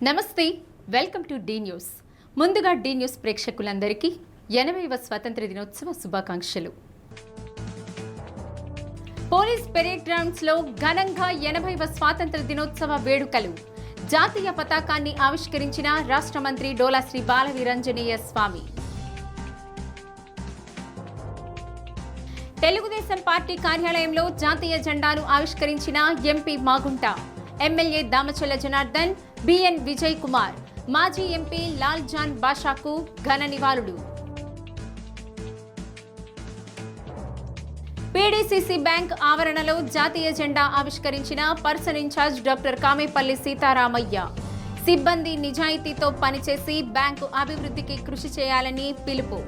నమస్తే, welcome to D news. ముందుగా D news ప్రేక్షకులందరికీ 80వ స్వాతంత్ర దినోత్సవ శుభాకాంక్షలు. పోలీస్ పెరేడ్ గ్రౌండ్స్ లో ఘనంగా 80వ స్వాతంత్ర దినోత్సవ వేడుకలు. జాతీయ పతాకాన్ని ఆవిష్కరించిన రాష్ట్ర మంత్రి డోలా శ్రీ బాలవీరాంజనేయ స్వామి. తెలుగుదేశం పార్టీ కార్యాలయంలో జాతీయ జెండాను ఆవిష్కరించిన MP Magunta, MLA Damacharla Janardhan, BN Vijay Kumar, మాజీ ఎంపీ లాల్ జాన్ బాషాకు ఘన నివాళులు. పీడీసీసీ బ్యాంక్ ఆవరణలో జాతీయ జెండా ఆవిష్కరించిన person in charge doctor Kamepalli Sitaramaiah. సిబ్బంది నిజాయితీతో పనిచేసి బ్యాంకు అభివృద్ధికి కృషి చేయాలని పిలుపు.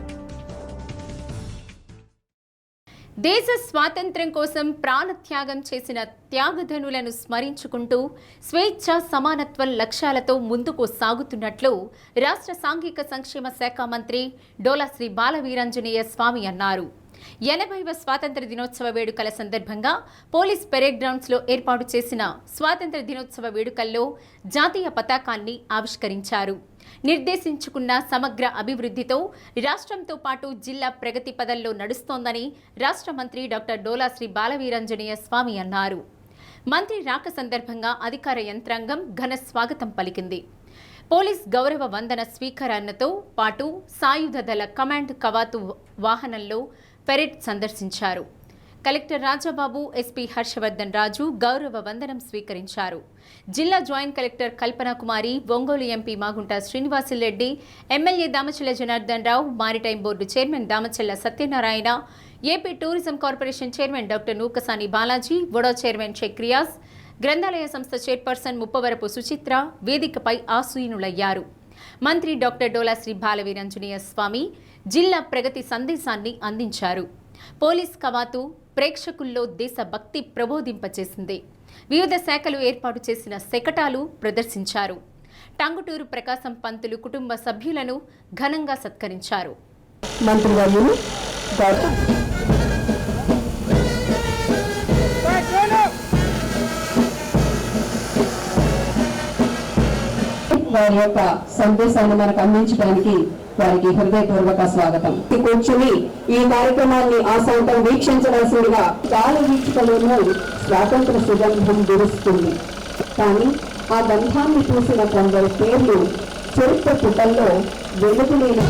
దేశ స్వాతంత్ర్యం కోసం ప్రాణత్యాగం చేసిన త్యాగధనులను స్మరించుకుంటూ స్వేచ్ఛ సమానత్వం లక్ష్యాలతో ముందుకు సాగుతున్నట్లు రాష్ట్ర సాంఘిక సంక్షేమ శాఖ మంత్రి డోలా శ్రీ బాలవీరాంజనేయ స్వామి అన్నారు. 80వ స్వాతంత్ర దినోత్సవ వేడుకల సందర్భంగా పోలీస్ పెరేడ్ గ్రౌండ్స్లో ఏర్పాటు చేసిన స్వాతంత్ర దినోత్సవ వేడుకల్లో జాతీయ పతాకాన్ని ఆవిష్కరించారు. నిర్దేశించుకున్న సమగ్ర అభివృద్ధితో రాష్ట్రంతో పాటు జిల్లా ప్రగతి పదంలో నడుస్తోందని రాష్ట్ర మంత్రి డాక్టర్ డోలా శ్రీ బాలవీరాంజనేయ స్వామి అన్నారు. మంత్రి రాక సందర్భంగా అధికార యంత్రాంగం ఘన స్వాగతం పలికింది. పోలీస్ గౌరవ వందన స్వీకారాలతో పాటు సాయుధ దళ కమాండ్ కవాతు వాహనంలో పెరేడ్ సందర్శించారు. కలెక్టర్ రాజాబాబు, ఎస్పీ హర్షవర్ధన్ రాజు గౌరవ వందనం స్వీకరించారు. జిల్లా joint collector Kalpana Kumari, Ongole MP Magunta Srinivasulu Reddy, MLA Damacharla Janardhan Rao, maritime board chairman Damacharla Satyanarayana, AP tourism corporation chairman doctor Nookasani Balaji, OUDA chairman Sheikh Riyaz, గ్రంథాలయ సంస్థ చైర్పర్సన్ ముప్పవరపు సుచిత్ర వేదికపై ఆసీనులయ్యారు. మంత్రి డాక్టర్ డోలా శ్రీ బాలవీరాంజనేయ స్వామి జిల్లా ప్రగతి సందేశాన్ని అందించారు. పోలీస్ కవాతు ప్రేక్షకుల్లో దేశభక్తి ప్రబోధింపచేసింది. వివిధ శాఖలు ఏర్పాటు చేసిన శకటాలు ప్రదర్శించారు. టంగుటూరు ప్రకాశం పంతులు కుటుంబ సభ్యులను ఘనంగా సత్కరించారు. వారి యొక్క సందేశాన్ని మనకు అందించడానికి వారికి హృదయపూర్వక స్వాగతం. కూర్చుని ఈ కార్యక్రమాన్ని ఆసంతం వీక్షించవలసిందిగా గాలి వీక్షకలోనూ స్వాతంత్ర సుగంధం దురుస్తుంది. కానీ ఆ గంధాన్ని చూసిన కొందరు పేర్లు చరిత్ర పుటల్లో వెలుగులేని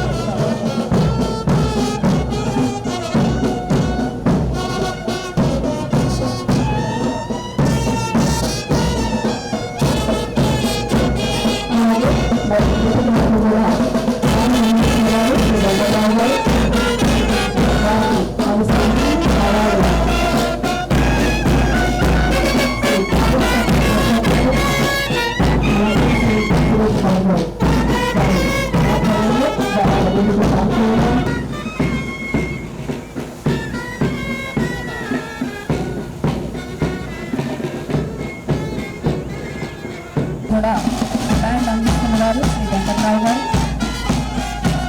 కూడా బ్యాండ్ అందిస్తున్నారు శ్రీ వెంకట్రావు గారు.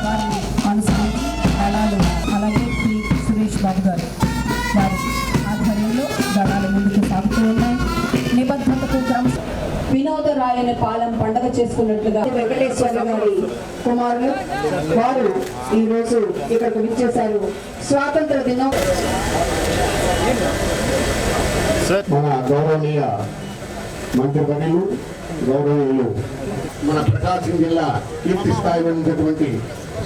వారిని అనుసరించి దళాలు అలాగే శ్రీ సురేష్ బాబు గారు వారి ఆధ్వర్యంలో దళాలు ముందుకు సాగుతూ ఉన్నాయి. నిబద్ధతకు వినోదరాయన పాలెం పండగ చేసుకున్నట్లుగా వెంకటేశ్వర గారి కుమారులు వారు ఈ రోజు ఇక్కడికి విచ్చేశారు. స్వాతంత్ర దినం మన గౌరవనీయ మంత్రివర్యులు, గౌరవనీయులు, మన ప్రకాశం జిల్లా కీర్తి స్థాయిలో ఉన్నటువంటి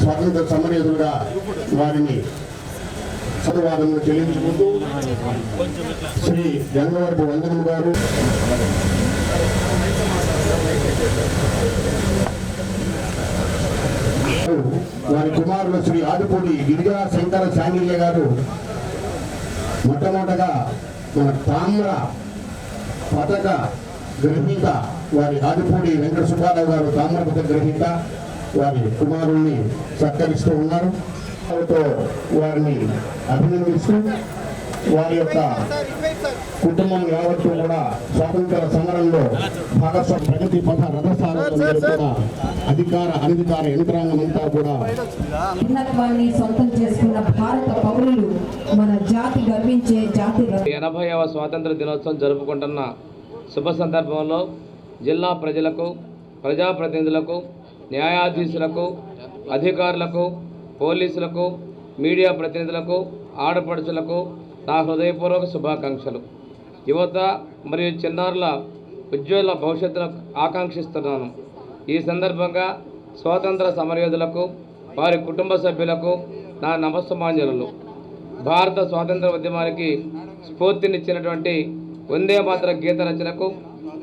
స్వాతంత్ర సమరయోధులుగా వారిని సదువాదములు చెల్లించుకుంటూ శ్రీ గంగవరపు వందనం గారు, వారి కుమారులు శ్రీ ఆదిపూడి గిరిజా శంకర సాంగిల్య గారు మొట్టమొదటగా మన తామ్ర పథక గ్రహీత వారి ఆదిపూడి వెంకట సుబ్బారావు గారు తామ్ర పథక గ్రహీత వారి కుమారుల్ని సత్కరిస్తూ ఉన్నారు. వారిని అభినందిస్తూ వారి యొక్క కుటుంబం యావత్తు కూడా స్వాతంత్ర సమరంలో భాగస్వామి ప్రగతి పథ రథసారథుల అధికార అనధికార యంత్రాంగం అంతా కూడా భిన్నత్వాన్ని సొంతం చేసుకున్న భారత పౌరులు మన జాతి గర్వించే జాతి. 80వ స్వాతంత్ర దినోత్సవం జరుపుకుంటున్న శుభ సందర్భంలో జిల్లా ప్రజలకు ప్రజాప్రతినిధులకు, న్యాయాధీశులకు, అధికారులకు, పోలీసులకు, మీడియా ప్రతినిధులకు, ఆడపడుచులకు నా హృదయపూర్వక శుభాకాంక్షలు. యువత మరియు చిన్నారుల ఉజ్వల భవిష్యత్తును ఆకాంక్షిస్తున్నాను. ఈ సందర్భంగా స్వాతంత్ర సమరయోధులకు, వారి కుటుంబ సభ్యులకు నా నమస్సుమాంజలులు. భారత స్వాతంత్ర ఉద్యమానికి స్ఫూర్తినిచ్చినటువంటి వందే మాతర గీత రచనకు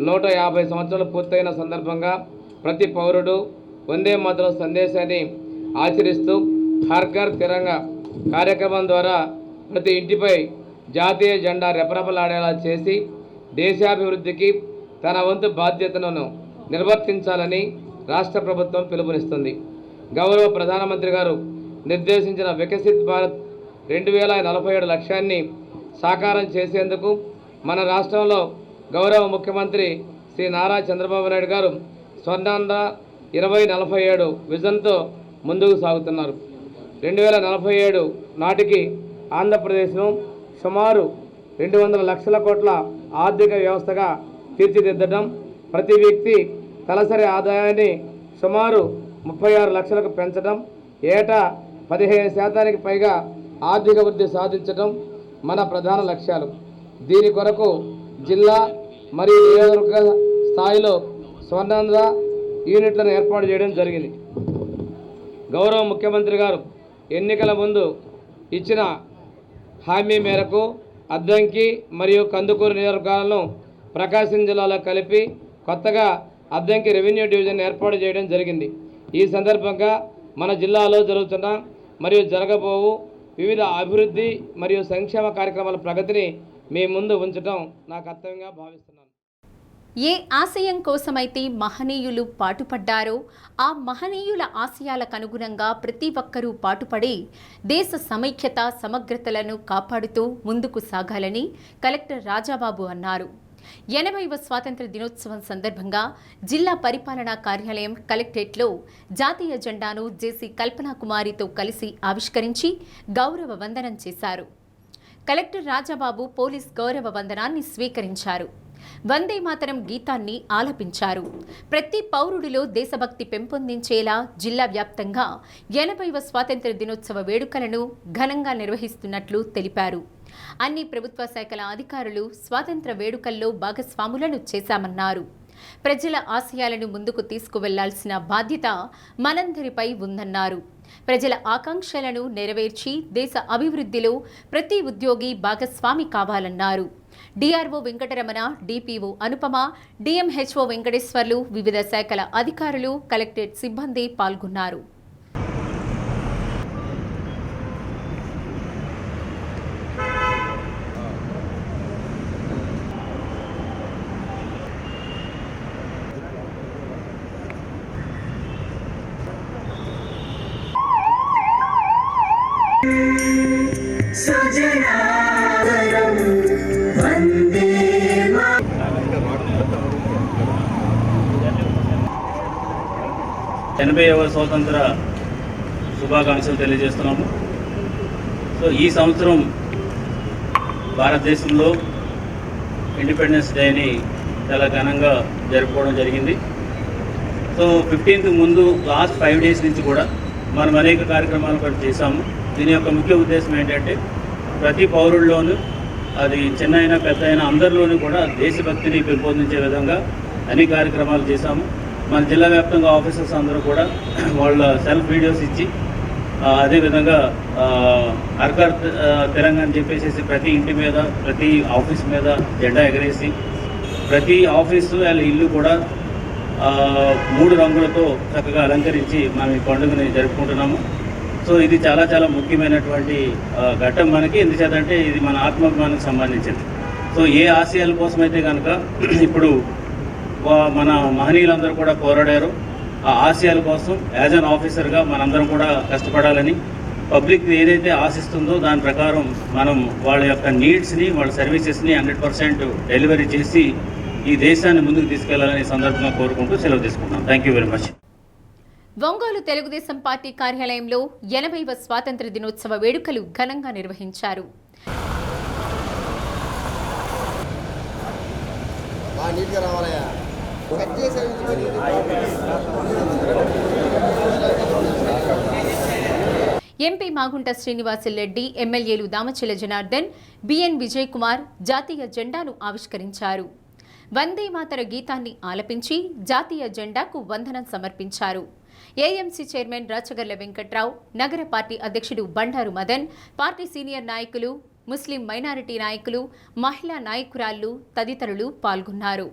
150 సంవత్సరాలు పూర్తయిన సందర్భంగా ప్రతి పౌరుడు వందే మాతర సందేశాన్ని ఆచరిస్తూ హర్ ఘర్ తిరంగా కార్యక్రమం ద్వారా ప్రతి ఇంటిపై జాతీయ జెండా రెపరెపలాడేలా చేసి దేశాభివృద్ధికి తన వంతు బాధ్యతలను నిర్వర్తించాలని రాష్ట్ర ప్రభుత్వం పిలుపునిస్తుంది. గౌరవ ప్రధానమంత్రి గారు నిర్దేశించిన వికసిత్ భారత్ 2047 లక్ష్యాన్ని సాకారం చేసేందుకు మన రాష్ట్రంలో గౌరవ ముఖ్యమంత్రి శ్రీ నారా చంద్రబాబు నాయుడు గారు స్వర్ణాంధ్ర 2047 విజన్తో ముందుకు సాగుతున్నారు. 2047 నాటికి ఆంధ్రప్రదేశ్ను సుమారు 200 లక్షల కోట్ల ఆర్థిక వ్యవస్థగా తీర్చిదిద్దడం, ప్రతి వ్యక్తి తలసరి ఆదాయాన్ని సుమారు 36 లక్షలకు పెంచడం, ఏటా 15% పైగా ఆర్థిక వృద్ధి సాధించడం మన ప్రధాన లక్ష్యాలు. దీని కొరకు జిల్లా మరియు నియోజకవర్గ స్థాయిలో స్వర్ణాంధ్ర యూనిట్లను ఏర్పాటు చేయడం జరిగింది. గౌరవ ముఖ్యమంత్రి గారు ఎన్నికల ముందు ఇచ్చిన హామీ మేరకు అద్దంకి మరియు కందుకూరు నియోజకవర్గాలను ప్రకాశం జిల్లాలో కలిపి కొత్తగా అద్దంకి రెవెన్యూ డివిజన్ ఏర్పాటు చేయడం జరిగింది. ఈ సందర్భంగా మన జిల్లాలో జరుగుతున్న మరియు జరగబోవు వివిధ అభివృద్ధి మరియు సంక్షేమ కార్యక్రమాల ప్రగతిని మీ ముందు ఉంచడం నా కర్తవ్యంగా భావిస్తున్నాను. ఏ ఆశయం కోసమైతే మహనీయులు పాటుపడ్డారో ఆ మహనీయుల ఆశయాలకు అనుగుణంగా ప్రతి ఒక్కరూ పాటుపడి దేశ సమైక్యత సమగ్రతలను కాపాడుతూ ముందుకు సాగాలని కలెక్టర్ రాజాబాబు అన్నారు. 80వ స్వాతంత్ర దినోత్సవం సందర్భంగా జిల్లా పరిపాలనా కార్యాలయం కలెక్టరేట్లో జాతీయ జెండాను జేసీ కల్పనా కుమారితో కలిసి ఆవిష్కరించి గౌరవ వందనం చేశారు. కలెక్టర్ రాజాబాబు పోలీస్ గౌరవ వందనాన్ని స్వీకరించారు. వందే మాతరం గీతాన్ని ఆలపించారు. ప్రతి పౌరుడిలో దేశభక్తి పెంపొందించేలా జిల్లా వ్యాప్తంగా 80వ స్వాతంత్ర దినోత్సవ వేడుకలను ఘనంగా నిర్వహిస్తున్నట్లు తెలిపారు. అన్ని ప్రభుత్వ శాఖల అధికారులు స్వాతంత్ర వేడుకల్లో భాగస్వాములను చేశామన్నారు. ప్రజల ఆశయాలను ముందుకు తీసుకువెళ్లాల్సిన బాధ్యత మనందరిపై ఉందన్నారు. ప్రజల ఆకాంక్షలను నెరవేర్చి దేశ అభివృద్ధిలో ప్రతి ఉద్యోగి భాగస్వామి కావాలన్నారు. DRO Venkataramana, DPO Anupama, DMHO Venkateswarlu, వివిధ శాఖల అధికారులు, కలెక్టరేట్ సిబ్బంది పాల్గొన్నారు. ఎనభైవ స్వాతంత్ర శుభాకాంక్షలు తెలియజేస్తున్నాము. సో ఈ సంవత్సరం భారతదేశంలో ఇండిపెండెన్స్ డేని చాలా ఘనంగా జరుపుకోవడం జరిగింది. సో 15th ముందు లాస్ట్ 5 days నుంచి కూడా మనం అనేక కార్యక్రమాలు కూడా చేశాము. దీని యొక్క ముఖ్య ఉద్దేశం ఏంటంటే ప్రతి పౌరుల్లోనూ, అది చిన్న అయినా పెద్ద అయినా అందరిలోనూ కూడా దేశభక్తిని పెంపొందించే విధంగా అన్ని కార్యక్రమాలు చేశాము. మన జిల్లా వ్యాప్తంగా ఆఫీసర్స్ అందరూ కూడా వాళ్ళ సెల్ఫ్ వీడియోస్ ఇచ్చి అదేవిధంగా హర్ ఘర్ తిరంగా అని చెప్పేసి ప్రతి ఇంటి మీద, ప్రతి ఆఫీస్ మీద జెండా ఎగరేసి ప్రతి ఆఫీసు వాళ్ళ ఇల్లు కూడా 3 రంగులతో చక్కగా అలంకరించి మనం ఈ పండుగని జరుపుకుంటున్నాము. సో ఇది చాలా చాలా ముఖ్యమైనటువంటి ఘట్టం మనకి. ఎందుచేతంటే ఇది మన ఆత్మాభిమానానికి సంబంధించింది. సో ఏ ఆశయాల కోసమైతే కనుక ఇప్పుడు మన మహనీయులందరూ కూడా పోరాడారు, ఆ ఆశయాల కోసం యాజ్ అన్ ఆఫీసర్గా మనందరం కూడా కష్టపడాలని, పబ్లిక్ ఏదైతే ఆశిస్తుందో దాని ప్రకారం మనం వాళ్ళ యొక్క నీడ్స్ని, వాళ్ళ సర్వీసెస్ని 100% డెలివరీ చేసి ఈ దేశాన్ని ముందుకు తీసుకెళ్లాలని సందర్భంగా కోరుకుంటూ సెలవు తీసుకుంటున్నాం. Thank you very much. Ongole Telugu Desam party కార్యాలయంలో 80వ స్వాతంత్ర దినోత్సవ వేడుకలు ఘనంగా నిర్వహించారు. ఎంపీ మాగుంట శ్రీనివాసులరెడ్డి, ఎమ్మెల్యేలు దామచల జనార్దన్, బిఎన్ విజయ్ కుమార్ జాతీయ జెండాను ఆవిష్కరించారు. వందే మాతర గీతాన్ని ఆలపించి జాతీయ జెండాకు వందనం సమర్పించారు. ఏఎంసీ చైర్మన్ రాచగర్ల వెంకట్రావు, నగర పార్టీ అధ్యక్షుడు బండారు మదన్, పార్టీ సీనియర్ నాయకులు, ముస్లిం మైనారిటీ నాయకులు, మహిళా నాయకురాళ్లు తదితరులు పాల్గొన్నారు.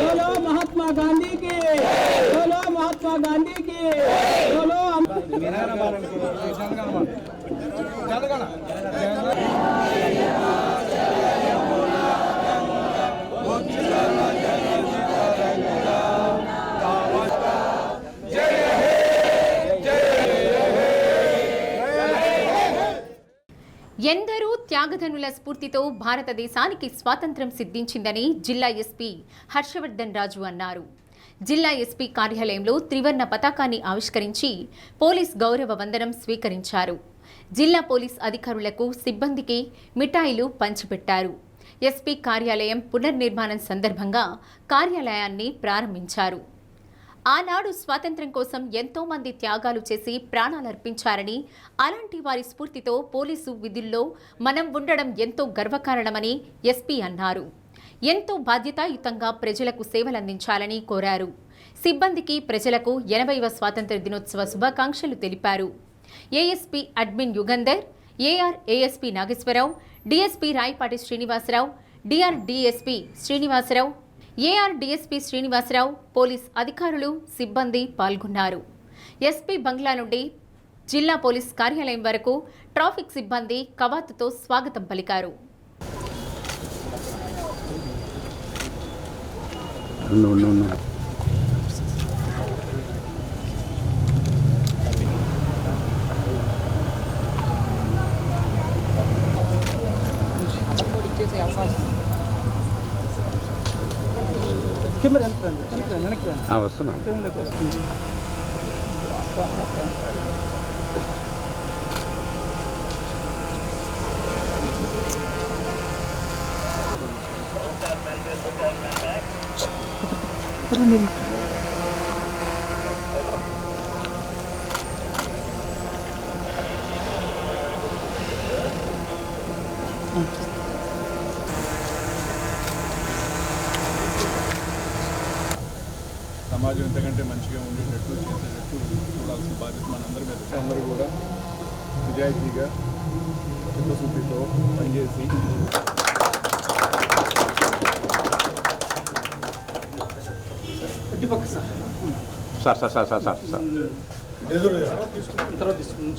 बोलो महात्मा गांधी की, बोलो महात्मा गांधी की, बोलो ఎందరూ త్యాగధనుల స్ఫూర్తితో భారతదేశానికి స్వాతంత్ర్యం సిద్ధించిందని జిల్లా ఎస్పీ హర్షవర్ధన్ రాజు అన్నారు. జిల్లా ఎస్పీ కార్యాలయంలో త్రివర్ణ పతాకాన్ని ఆవిష్కరించి పోలీస్ గౌరవ వందనం స్వీకరించారు. జిల్లా పోలీస్ అధికారులకు, సిబ్బందికి మిఠాయిలు పంచిపెట్టారు. ఎస్పీ కార్యాలయం పునర్నిర్మాణం సందర్భంగా కార్యాలయాన్ని ప్రారంభించారు. ఆనాడు స్వాతంత్ర్యం కోసం ఎంతో మంది త్యాగాలు చేసి ప్రాణాలర్పించారని, అలాంటి వారి స్ఫూర్తితో పోలీసు విధుల్లో మనం ఉండడం ఎంతో గర్వకారణమని ఎస్పీ అన్నారు. ఎంతో బాధ్యతాయుతంగా ప్రజలకు సేవలందించాలని కోరారు. సిబ్బందికి, ప్రజలకు 80వ స్వాతంత్ర్య దినోత్సవ శుభాకాంక్షలు తెలిపారు. ASP admin Yugandhar, AR ASP Nageswara Rao, DSP Rayapati Srinivasa Rao, DR DSP Srinivasa Rao, AR DSP Srinivasa Rao, police అధికారులు, సిబ్బంది పాల్గొన్నారు. ఎస్పీ బంగ్లా నుండి జిల్లా పోలీస్ కార్యాలయం వరకు ట్రాఫిక్ సిబ్బంది కవాతుతో స్వాగతం పలికారు. వస్తున్నా సమాజం ఎంతకంటే మంచిగా ఉండేటట్టు చేసేటట్టు చూడాల్సిన బాధ్యత మనందరి మీద. అందరూ కూడా నిజాయితీగా చిత్తశుద్ధితో పనిచేసి sir sir sir sir sir sir తర్వాత తీసుకుని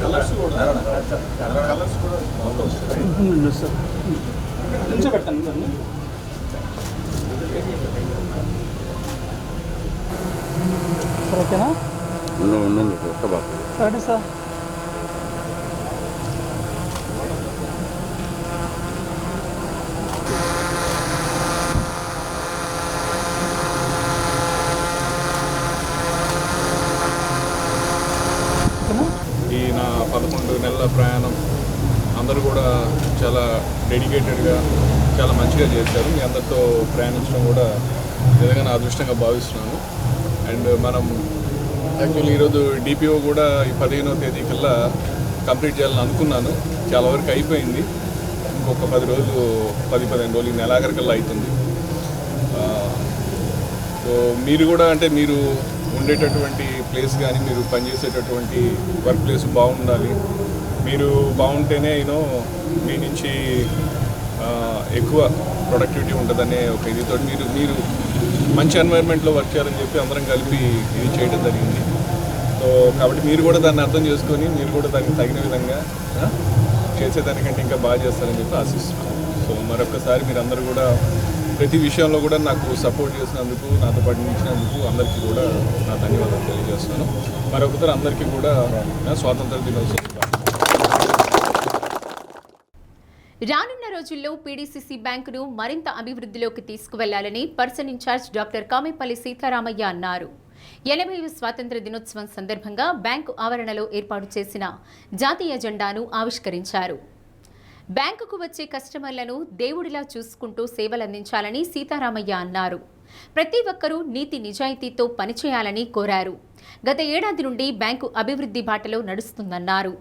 కలర్స్ కూడా సార్ నిల్చోబెడతాను దాన్ని. ఓకేనా? సరే సార్. ఈ నా 11 నెలల ప్రయాణం అందరూ కూడా చాలా డెడికేటెడ్గా చాలా మంచిగా చేశారు. మీ అందరితో ప్రయాణించడం కూడా నిజంగా నా అదృష్టంగా భావిస్తున్నాను. అండ్ మనం యాక్చువల్లీ ఈరోజు డిపిఓ కూడా ఈ 15వ తేదీ కల్లా కంప్లీట్ చేయాలని అనుకున్నాను. చాలా వరకు అయిపోయింది. ఇంకొక 10-15 రోజులు ఈ నెలాఖరికల్లా అవుతుంది. సో మీరు కూడా అంటే మీరు ఉండేటటువంటి ప్లేస్ కానీ మీరు పనిచేసేటటువంటి వర్క్ ప్లేస్ బాగుండాలి. మీరు బాగుంటేనే మీ నుంచి ఎక్కువ ప్రొడక్టివిటీ ఉంటుందనే ఒక ఇదితో మీరు మంచి ఎన్వైర్న్మెంట్లో వర్క్ చేయాలని చెప్పి అందరం కలిపి ఇది చేయడం జరిగింది. సో కాబట్టి మీరు కూడా దాన్ని అర్థం చేసుకొని మీరు కూడా దానికి తగిన విధంగా చేసేదానికంటే ఇంకా బాగా చేస్తారని చెప్పి ఆశిస్తున్నాను. సో మరొకసారి మీరందరూ కూడా ప్రతి విషయంలో కూడా నాకు సపోర్ట్ చేసినందుకు, నాతో పాటు నిలిచినందుకు అందరికీ కూడా నా ధన్యవాదాలు తెలియజేస్తున్నాను. మరొకసారి అందరికీ కూడా స్వాతంత్ర దినోత్సవం. రానున్న రోజుల్లో పీడీసీసీ బ్యాంకును మరింత అభివృద్ధిలోకి తీసుకువెళ్లాలని person in charge doctor Kamepalli Sitaramaiah అన్నారు. 80వ స్వాతంత్ర దినోత్సవం సందర్భంగా బ్యాంకు ఆవరణలో ఏర్పాటు చేసిన జాతీయ జెండాను ఆవిష్కరించారు. బ్యాంకుకు వచ్చే కస్టమర్లను దేవుడిలా చూసుకుంటూ సేవలందించాలని సీతారామయ్య అన్నారు. ప్రతి ఒక్కరూ నీతి నిజాయితీతో పనిచేయాలని కోరారు. గత ఏడాది నుండి బ్యాంకు అభివృద్ధి బాటలో నడుస్తుందన్నారు.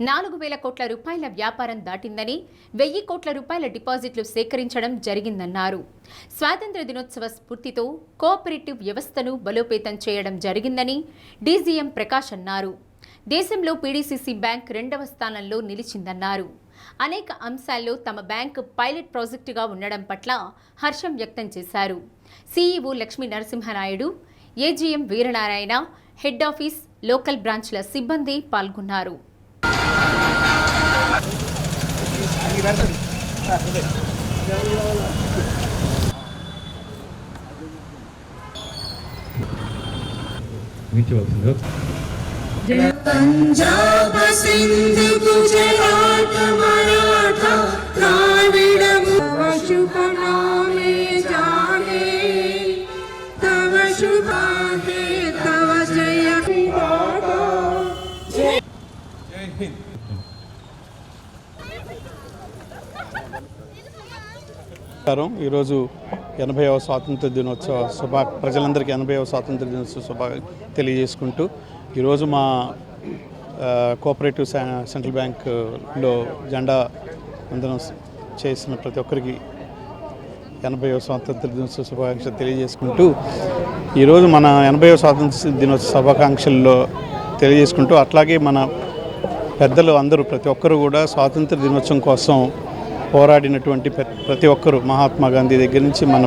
4,000 కోట్ల రూపాయల వ్యాపారం దాటిందని, 1,000 కోట్ల రూపాయల డిపాజిట్లు సేకరించడం జరిగిందన్నారు. స్వాతంత్ర దినోత్సవ స్ఫూర్తితో కోఆపరేటివ్ వ్యవస్థను బలోపేతం చేయడం జరిగిందని డీజీఎం ప్రకాష్ అన్నారు. దేశంలో పీడీసీసీ బ్యాంక్ 2వ స్థానంలో నిలిచిందన్నారు. అనేక అంశాల్లో తమ బ్యాంకు పైలట్ ప్రాజెక్టుగా ఉండడం పట్ల హర్షం వ్యక్తం చేశారు. CEO Lakshmi Narasimha Naidu, AGM Veeranarayana, head office, local బ్రాంచ్ల సిబ్బంది పాల్గొన్నారు. पंजाब सिंध गुजरात मराठा द्राविड़ शुभ नामे जाने तव शुभ है तव जय विधाता जय हिंद. ఈరోజు 80వ స్వాతంత్ర దినోత్సవ ప్రజలందరికీ 80వ స్వాతంత్ర దినోత్సవ తెలియజేసుకుంటూ ఈరోజు మా కోఆపరేటివ్ సెంట్రల్ బ్యాంక్లో జెండా వందనం చేసిన ప్రతి ఒక్కరికి 80వ స్వాతంత్ర దినోత్సవ శుభాకాంక్షలు తెలియజేసుకుంటూ ఈరోజు మన 80వ స్వాతంత్ర దినోత్సవ శుభాకాంక్షల్లో తెలియజేసుకుంటూ అట్లాగే మన పెద్దలు అందరూ ప్రతి ఒక్కరు కూడా స్వాతంత్ర దినోత్సవం కోసం పోరాడినటువంటి ప్రతి ఒక్కరు మహాత్మా గాంధీ దగ్గర నుంచి మన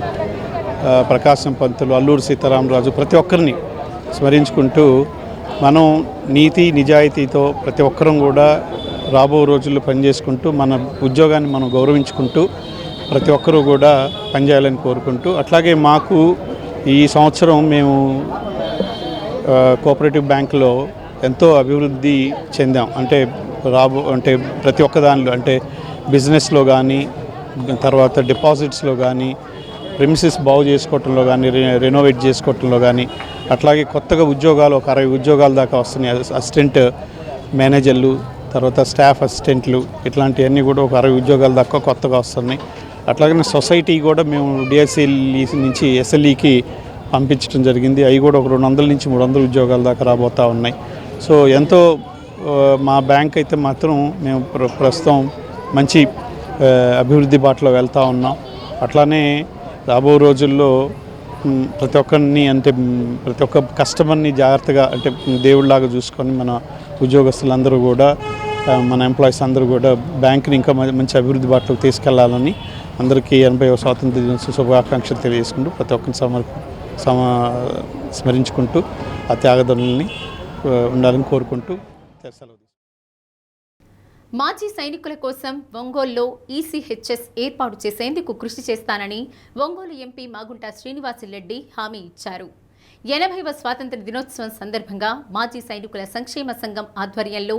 ప్రకాశం పంతులు, అల్లూరి సీతారామరాజు ప్రతి ఒక్కరిని స్మరించుకుంటూ మనం నీతి నిజాయితీతో ప్రతి ఒక్కరం కూడా రాబో రోజుల్లో పనిచేసుకుంటూ మన ఉద్యోగాన్ని మనం గౌరవించుకుంటూ ప్రతి ఒక్కరూ కూడా పనిచేయాలని కోరుకుంటూ అట్లాగే మాకు ఈ సంవత్సరం మేము కోఆపరేటివ్ బ్యాంకులో ఎంతో అభివృద్ధి చెందాం. అంటే ప్రతి ఒక్క దానిలో అంటే బిజినెస్లో కానీ, తర్వాత డిపాజిట్స్లో కానీ, ప్రిమిసెస్ బాగు చేసుకోవటంలో కానీ, రెనోవేట్ చేసుకోవటంలో కానీ, అట్లాగే కొత్తగా ఉద్యోగాలు ఒక 60 ఉద్యోగాల దాకా వస్తున్నాయి. అసిస్టెంట్ మేనేజర్లు, తర్వాత స్టాఫ్ అసిస్టెంట్లు, ఇట్లాంటివన్నీ కూడా ఒక 60 ఉద్యోగాల దాకా కొత్తగా వస్తున్నాయి. అట్లాగే సొసైటీ కూడా మేము డిఎస్ఎల్ఈ నుంచి ఎస్ఎల్ఈకి పంపించడం జరిగింది. అవి కూడా ఒక 200 నుంచి 300 ఉద్యోగాల దాకా రాబోతూ ఉన్నాయి. సో ఎంతో మా బ్యాంక్ అయితే మాత్రం మేము ప్రస్తుతం మంచి అభివృద్ధి బాటలో వెళ్తూ ఉన్నాం. అట్లానే రాబో రోజుల్లో ప్రతి ఒక్కరిని అంటే ప్రతి ఒక్క కస్టమర్ని జాగ్రత్తగా అంటే దేవుడిలాగా చూసుకొని మన ఉద్యోగస్తులందరూ కూడా మన ఎంప్లాయీస్ అందరూ కూడా బ్యాంక్ని ఇంకా మంచి అభివృద్ధి బాటలోకి తీసుకెళ్లాలని అందరికీ 80వ స్వాతంత్ర దినోత్సవ శుభాకాంక్షలు తెలియజేసుకుంటూ ప్రతి ఒక్కరిని స్మరించుకుంటూ ఆ త్యాగదనుల్ని ఉండాలని కోరుకుంటూ సెలవు. మాజీ సైనికుల కోసం ఒంగోలులో ఈసీహెచ్ఎస్ ఏర్పాటు చేసేందుకు కృషి చేస్తానని ఒంగోలు ఎంపీ మాగుంట శ్రీనివాసులరెడ్డి హామీ ఇచ్చారు. 80వ స్వాతంత్ర దినోత్సవం సందర్భంగా మాజీ సైనికుల సంక్షేమ సంఘం ఆధ్వర్యంలో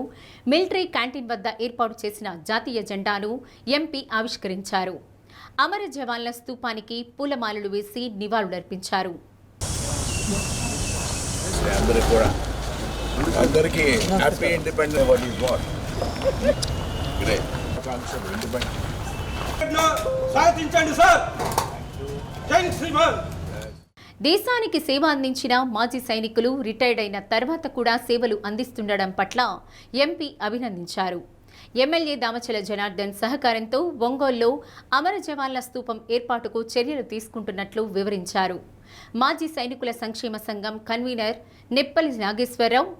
మిలిటరీ క్యాంటీన్ వద్ద ఏర్పాటు చేసిన జాతీయ జెండాను ఎంపీ ఆవిష్కరించారు. అమర జవాన్ల స్తూపానికి పూలమాలలు వేసి నివాళులర్పించారు. దేశానికి సేవ అందించిన మాజీ సైనికులు రిటైర్డ్ అయిన తర్వాత కూడా సేవలు అందిస్తుండడం పట్ల ఎంపీ అభినందించారు. ఎమ్మెల్యే దామచల జనార్దన్ సహకారంతో ఒంగోలులో అమర జవాన్ల స్తూపం ఏర్పాటుకు చర్యలు తీసుకుంటున్నట్లు వివరించారు. మాజీ సైనికుల సంక్షేమ సంఘం కన్వీనర్ నెప్పలి నాగేశ్వరరావు,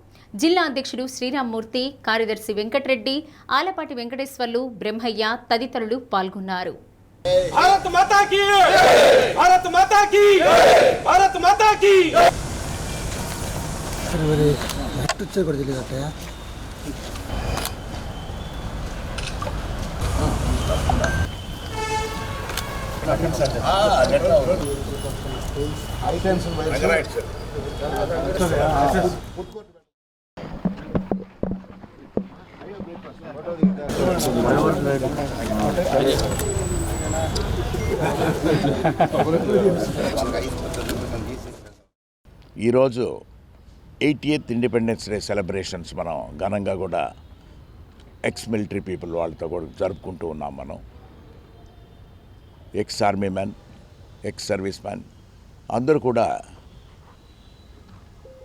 జిల్లా అధ్యక్షుడు శ్రీరామ్మూర్తి, కార్యదర్శి వెంకటరెడ్డి, ఆలపాటి వెంకటేశ్వర్లు, బ్రహ్మయ్య తదితరులు పాల్గొన్నారు. भारत माता की भारत माता की भारत माता की గిఫ్ట్ ఇచ్చేది కూడా తెలియదు అట్టయ్య. ఈరోజు 80th ఇండిపెండెన్స్ డే సెలబ్రేషన్స్ మనం ఘనంగా కూడా ఎక్స్ మిలిటరీ పీపుల్ వాళ్ళతో కూడా జరుపుకుంటూ ఉన్నాం. మనం ex army man, ex service man అందరూ కూడా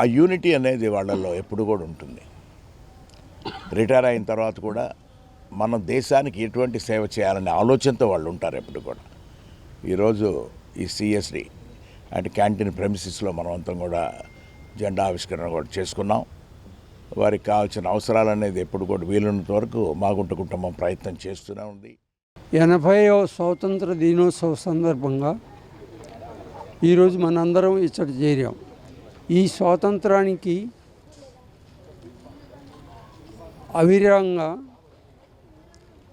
ఆ యూనిటీ అనేది వాళ్ళల్లో ఎప్పుడు కూడా ఉంటుంది. రిటైర్ అయిన తర్వాత కూడా మనం దేశానికి ఎటువంటి సేవ చేయాలనే ఆలోచనతో వాళ్ళు ఉంటారు ఎప్పుడు కూడా. ఈరోజు ఈ సిఎస్డి అంటే క్యాంటీన్ ప్రెమిసిస్లో మనం అంతా కూడా జెండా ఆవిష్కరణ కూడా చేసుకున్నాం. వారికి కావాల్సిన అవసరాలు అనేది ఎప్పుడు కూడా వీలున్నంత వరకు మాగుంట కుటుంబం ప్రయత్నం చేస్తూనే ఉంది. 80వ స్వాతంత్ర దినోత్సవ సందర్భంగా ఈరోజు మనందరం ఇచ్చట చేరాం. ఈ స్వాతంత్రానికి అవిరంగా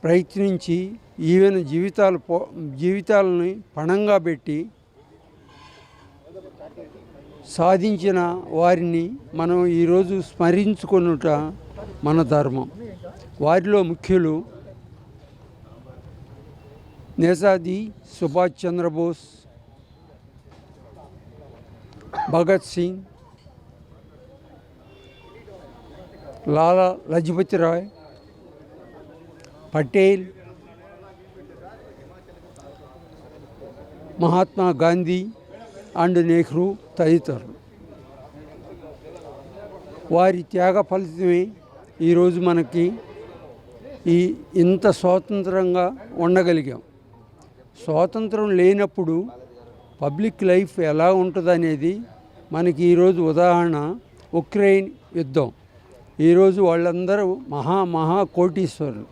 ప్రయత్నించి ఈవెన్ జీవితాలని పణంగా పెట్టి సాధించిన వారిని మనం ఈరోజు స్మరించుకొనుట మన ధర్మం. వారిలో ముఖ్యులు నేతాజీ సుభాష్ చంద్రబోస్, భగత్ సింగ్, లాలా లజపతి రాయ్, పటేల్, మహాత్మా గాంధీ అండ్ నెహ్రూ తదితరులు. వారి త్యాగ ఫలితమే ఈరోజు మనకి ఇంత స్వాతంత్రంగా ఉండగలిగాం. స్వాతంత్రం లేనప్పుడు పబ్లిక్ లైఫ్ ఎలా ఉంటుందనేది మనకి ఈరోజు ఉదాహరణ ఉక్రెయిన్ యుద్ధం. ఈరోజు వాళ్ళందరూ మహా కోటీశ్వరులు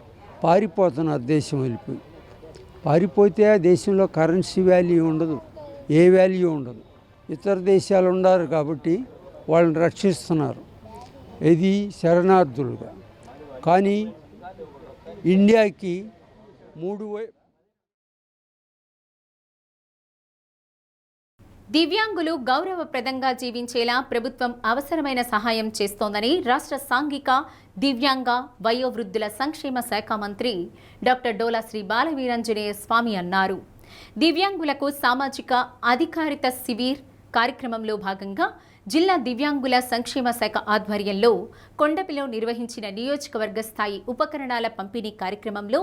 పారిపోతున్నారు దేశం వెళ్ళిపోయి. పారిపోతే ఆ దేశంలో కరెన్సీ వాల్యూ ఉండదు, ఏ వాల్యూ ఉండదు. ఇతర దేశాలు ఉన్నారు కాబట్టి వాళ్ళని రక్షిస్తున్నారు, ఇది శరణార్థులుగా. కానీ ఇండియాకి దివ్యాంగులు గౌరవప్రదంగా జీవించేలా ప్రభుత్వం అవసరమైన సహాయం చేస్తోందని రాష్ట్ర సాంఘిక, దివ్యాంగ, వయోవృద్ధుల సంక్షేమ శాఖ మంత్రి డాక్టర్ డోలా శ్రీ బాలవీరాంజనేయ స్వామి అన్నారు. దివ్యాంగులకు సామాజిక అధికారిత శిబిర్ కార్యక్రమంలో భాగంగా జిల్లా దివ్యాంగుల సంక్షేమ శాఖ ఆధ్వర్యంలో కొండపిలో నిర్వహించిన నియోజకవర్గ స్థాయి ఉపకరణాల పంపిణీ కార్యక్రమంలో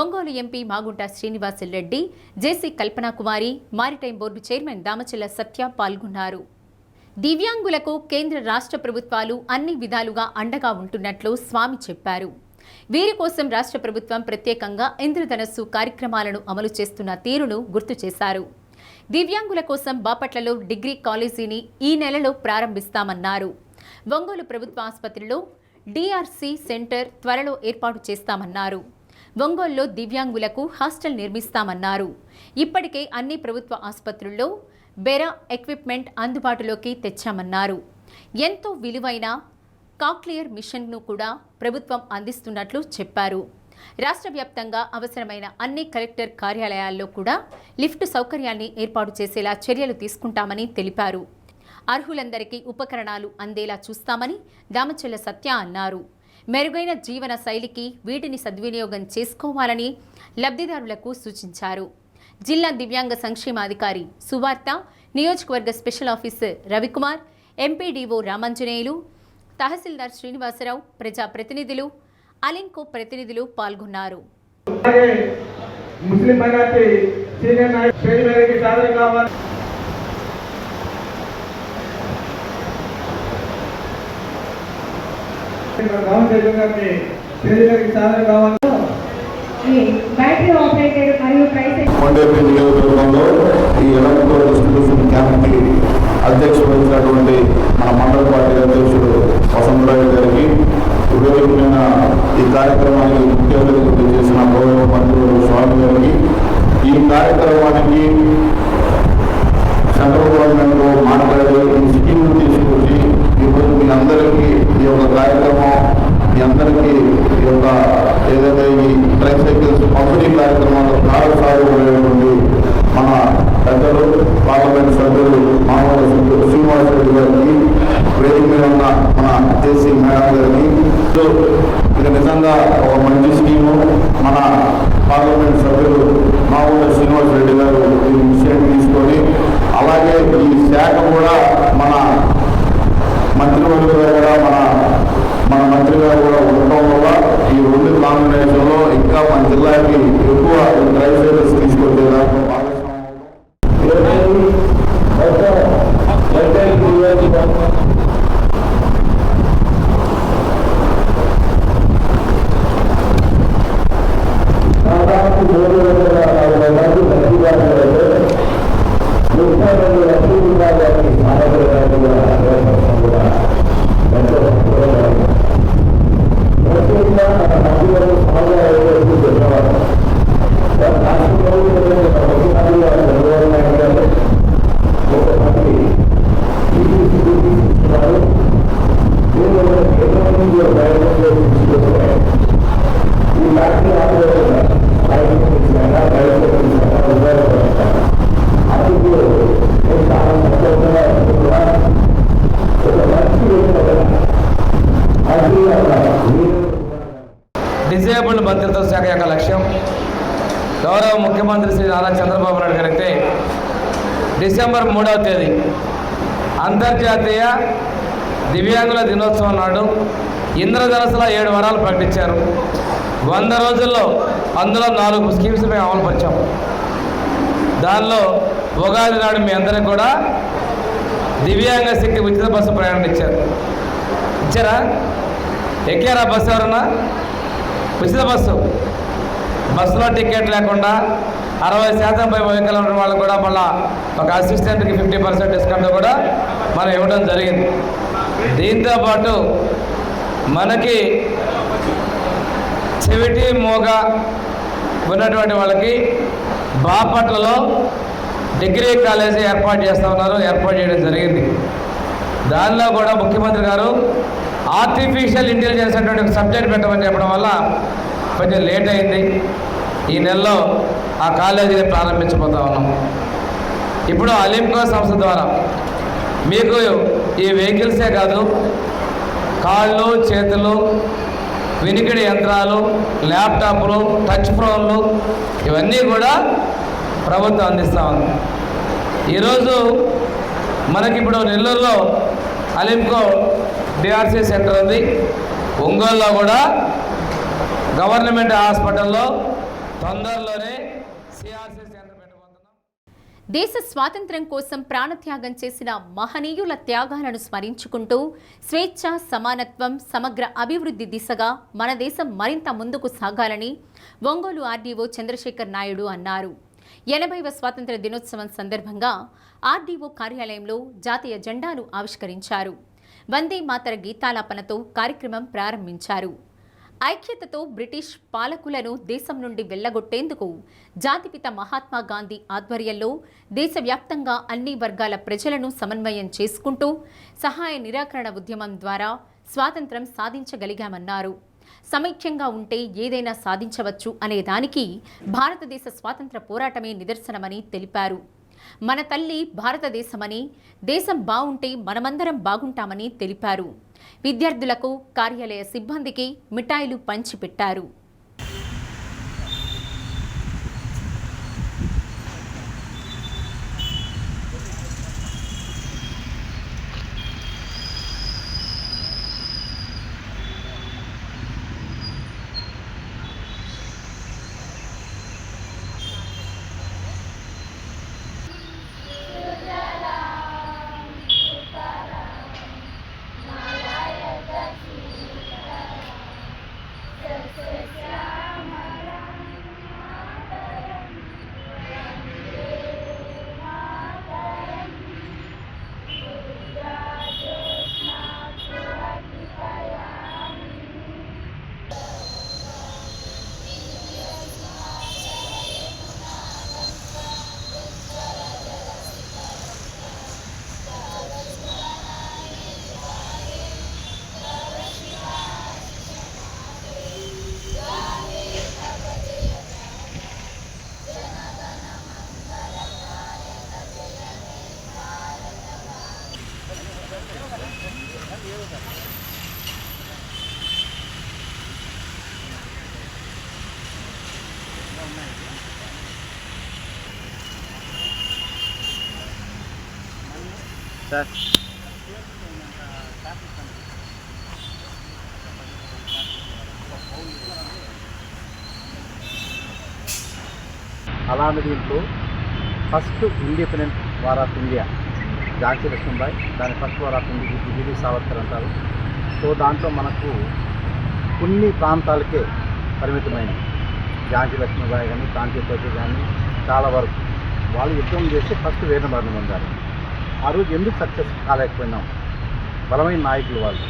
ఒంగోలు ఎంపీ మాగుంట శ్రీనివాసులరెడ్డి, జేసీ కల్పనాకుమారి, మారిటైమ్ బోర్డు చైర్మన్ దామచల్ల సత్య పాల్గొన్నారు. దివ్యాంగులకు కేంద్ర రాష్ట్ర ప్రభుత్వాలు అన్ని విధాలుగా అండగా ఉంటున్నట్లు స్వామి చెప్పారు. వీరి కోసం రాష్ట్ర ప్రభుత్వం ప్రత్యేకంగా ఇంద్రధనస్సు కార్యక్రమాలను అమలు చేస్తున్న తీరును గుర్తు చేశారు. దివ్యాంగుల కోసం బాపట్లలో డిగ్రీ కాలేజీని ఈ నెలలో ప్రారంభిస్తామన్నారు. ఒంగోలు ప్రభుత్వ ఆసుపత్రిలో డిఆర్సీ సెంటర్ త్వరలో ఏర్పాటు చేస్తామన్నారు. ఒంగోలులో దివ్యాంగులకు హాస్టల్ నిర్మిస్తామన్నారు. ఇప్పటికే అన్ని ప్రభుత్వ ఆసుపత్రుల్లో బెరా ఎక్విప్మెంట్ అందుబాటులోకి తెచ్చామన్నారు. ఎంతో విలువైన కాక్లియర్ మిషన్ను కూడా ప్రభుత్వం అందిస్తున్నట్లు చెప్పారు. రాష్ట్ర వ్యాప్తంగా అవసరమైన అన్ని కలెక్టర్ కార్యాలయాల్లో కూడా లిఫ్ట్ సౌకర్యాన్ని ఏర్పాటు చేసేలా చర్యలు తీసుకుంటామని తెలిపారు. అర్హులందరికీ ఉపకరణాలు అందేలా చూస్తామని దామచల్ల సత్య అన్నారు. మెరుగైన జీవన శైలికి వీటిని సద్వినియోగం చేసుకోవాలని లబ్ధిదారులకు సూచించారు. జిల్లా దివ్యాంగ సంక్షేమాధికారి సువార్త, నియోజకవర్గ special officer Ravi Kumar, MPDO Ramanjaneyulu, తహసీల్దార్ శ్రీనివాసరావు, ప్రజాప్రతినిధులు, అలింకో ప్రతినిధులు పాల్గొన్నారు. ముస్లిం మైనారిటీ సీనియర్ నాయకుడికి సాధన కావాలి. కొండపల్లి నియోజకవర్గంలో ఈ ఎలక్ట్రల్ డిస్ట్రిబ్యూషన్ క్యాంప్కి అధ్యక్షుడు వహించినటువంటి మన మండల పార్టీ అధ్యక్షుడు వసంతరావు గారికి, ఉపయోగమైన ఈ కార్యక్రమానికి ముఖ్య అతిథులు చేసిన గౌరవ మంత్రులు స్వామి గారికి, ఈ కార్యక్రమానికి సెంట్రల్ గవర్నమెంట్ మాట్లాడే ఈ స్కీమ్ తీసుకొచ్చి ఈరోజు మీ అందరికీ ఈ యొక్క ఏదైతే ఈ ట్రైసైకిల్స్ పంపిణీ కార్యక్రమంలో ప్రారంభమైనటువంటి మన పెద్దలు పార్లమెంట్ సభ్యులు మామూలు శ్రీనివాస్ రెడ్డి గారికి, వేదిక మీద ఉన్న మన జేసీ మేడం గారిని, ఇది నిజంగా ఒక మంచి స్కీము. మన పార్లమెంట్ సభ్యులు మామూలు శ్రీనివాస్ రెడ్డి గారు ఈ విషయం తీసుకొని, అలాగే ఈ శాఖ కూడా మన మంత్రివర్గ కూడా మన మంత్రి గారు కూడా ఉండటం వల్ల ఈ రెండు కాంబినేషన్లో ఇంకా మన జిల్లాకి ఎక్కువ ట్రైసైకిల్స్ తీసుకొచ్చేదాకా డిజేబుల్డ్ మంత్రిత్వ శాఖ యొక్క లక్ష్యం గౌరవ ముఖ్యమంత్రి శ్రీ నారా చంద్రబాబు నాయుడు గారైతే డిసెంబర్ 3వ తేదీ అంతర్జాతీయ దివ్యాంగుల దినోత్సవం నాడు ఇంద్రధనస్సుల 7 వరాలు ప్రకటించారు. 100 రోజుల్లో అందులో 4 స్కీమ్స్ మేము అమలుపరిచాం. దానిలో ఉగాది నాడు మీ అందరికి కూడా దివ్యాంగ శక్తి ఉచిత బస్సు ప్రయాణం ఇచ్చారా? ఎక్కారా బస్సు? ఎవరన్నా ఉచిత బస్సులో టికెట్ లేకుండా 60% పై వెహికల్ ఉన్న వాళ్ళు కూడా మళ్ళీ ఒక అసిస్టెంట్కి 50% డిస్కౌంట్ కూడా మనం ఇవ్వడం జరిగింది. దీంతోపాటు మనకి చెవిటి మోగ ఉన్నటువంటి వాళ్ళకి బాపట్లలో డిగ్రీ కాలేజీ ఏర్పాటు చేయడం జరిగింది. దానిలో కూడా ముఖ్యమంత్రి గారు ఆర్టిఫిషియల్ ఇంటెలిజెన్స్ అనేటువంటి ఒక సబ్జెక్ట్ పెట్టమని చెప్పడం వల్ల కొంచెం లేట్ అయింది. ఈ నెలలో ఆ కాలేజీని ప్రారంభించబోతా ఉన్నాం. ఇప్పుడు అలింకో సంస్థ ద్వారా మీకు ఈ వెహికల్సే కాదు, కాళ్ళు చేతులు వినికిడి యంత్రాలు, ల్యాప్టాప్లు, టచ్ ఫోన్లు ఇవన్నీ కూడా ప్రభుత్వం అందిస్తూ ఉంది. ఈరోజు మనకిప్పుడు నెల్లూరులో అలింకో డిఆర్సీ సెంటర్ ఉంది. ఒంగోలులో కూడా గవర్నమెంట్ హాస్పిటల్లో తొందరలోనే సిఆర్సీ సెంటర్ పెట్టబోతున్నాం. దేశ స్వాతంత్ర్యం కోసం ప్రాణత్యాగం చేసిన మహనీయుల త్యాగాలను స్మరించుకుంటూ స్వేచ్ఛ, సమానత్వం, సమగ్ర అభివృద్ధి దిశగా మన దేశం మరింత ముందుకు సాగాలని ఒంగోలు ఆర్డీఓ చంద్రశేఖర్ నాయుడు అన్నారు. 80వ స్వాతంత్ర దినోత్సవం సందర్భంగా ఆర్డీఓ కార్యాలయంలో జాతీయ జెండాను ఆవిష్కరించారు. వందే మాతర గీతాలాపనతో కార్యక్రమం ప్రారంభించారు. ఐక్యతతో బ్రిటిష్ పాలకులను దేశం నుండి వెళ్లగొట్టేందుకు జాతిపిత మహాత్మా గాంధీ ఆధ్వర్యంలో దేశవ్యాప్తంగా అన్ని వర్గాల ప్రజలను సమన్వయం చేసుకుంటూ సహాయ నిరాకరణ ఉద్యమం ద్వారా స్వాతంత్ర్యం సాధించగలిగామన్నారు. సమైక్యంగా ఉంటే ఏదైనా సాధించవచ్చు అనే దానికి భారతదేశ స్వాతంత్ర పోరాటమే నిదర్శనమని తెలిపారు. మన తల్లి భారతదేశమని, దేశం బాగుంటే మనమందరం బాగుంటామని తెలిపారు. విద్యార్థులకు, కార్యాలయ సిబ్బందికి మిఠాయిలు పంచిపెట్టారు. Yes. సార్ అలాంటి దీంట్లో first independent war of India Jhansi Lakshmibai, దాని ఫస్ట్ వార్ ఆఫ్ ఇండియా వీర్ సావర్కర్ అంటారు. సో దాంట్లో మనకు కొన్ని ప్రాంతాలకే పరిమితమైనవి. ఝాన్సీ లక్ష్మీబాయి కానీ, కాంచీపతి కానీ చాలా వరకు వాళ్ళు యుద్ధం చేసి ఫస్ట్ వీరమరణం పొందారు. ఆ రోజు ఎందుకు సక్సెస్ కాలేకపోయినాం? బలమైన నాయకులు వాళ్ళు.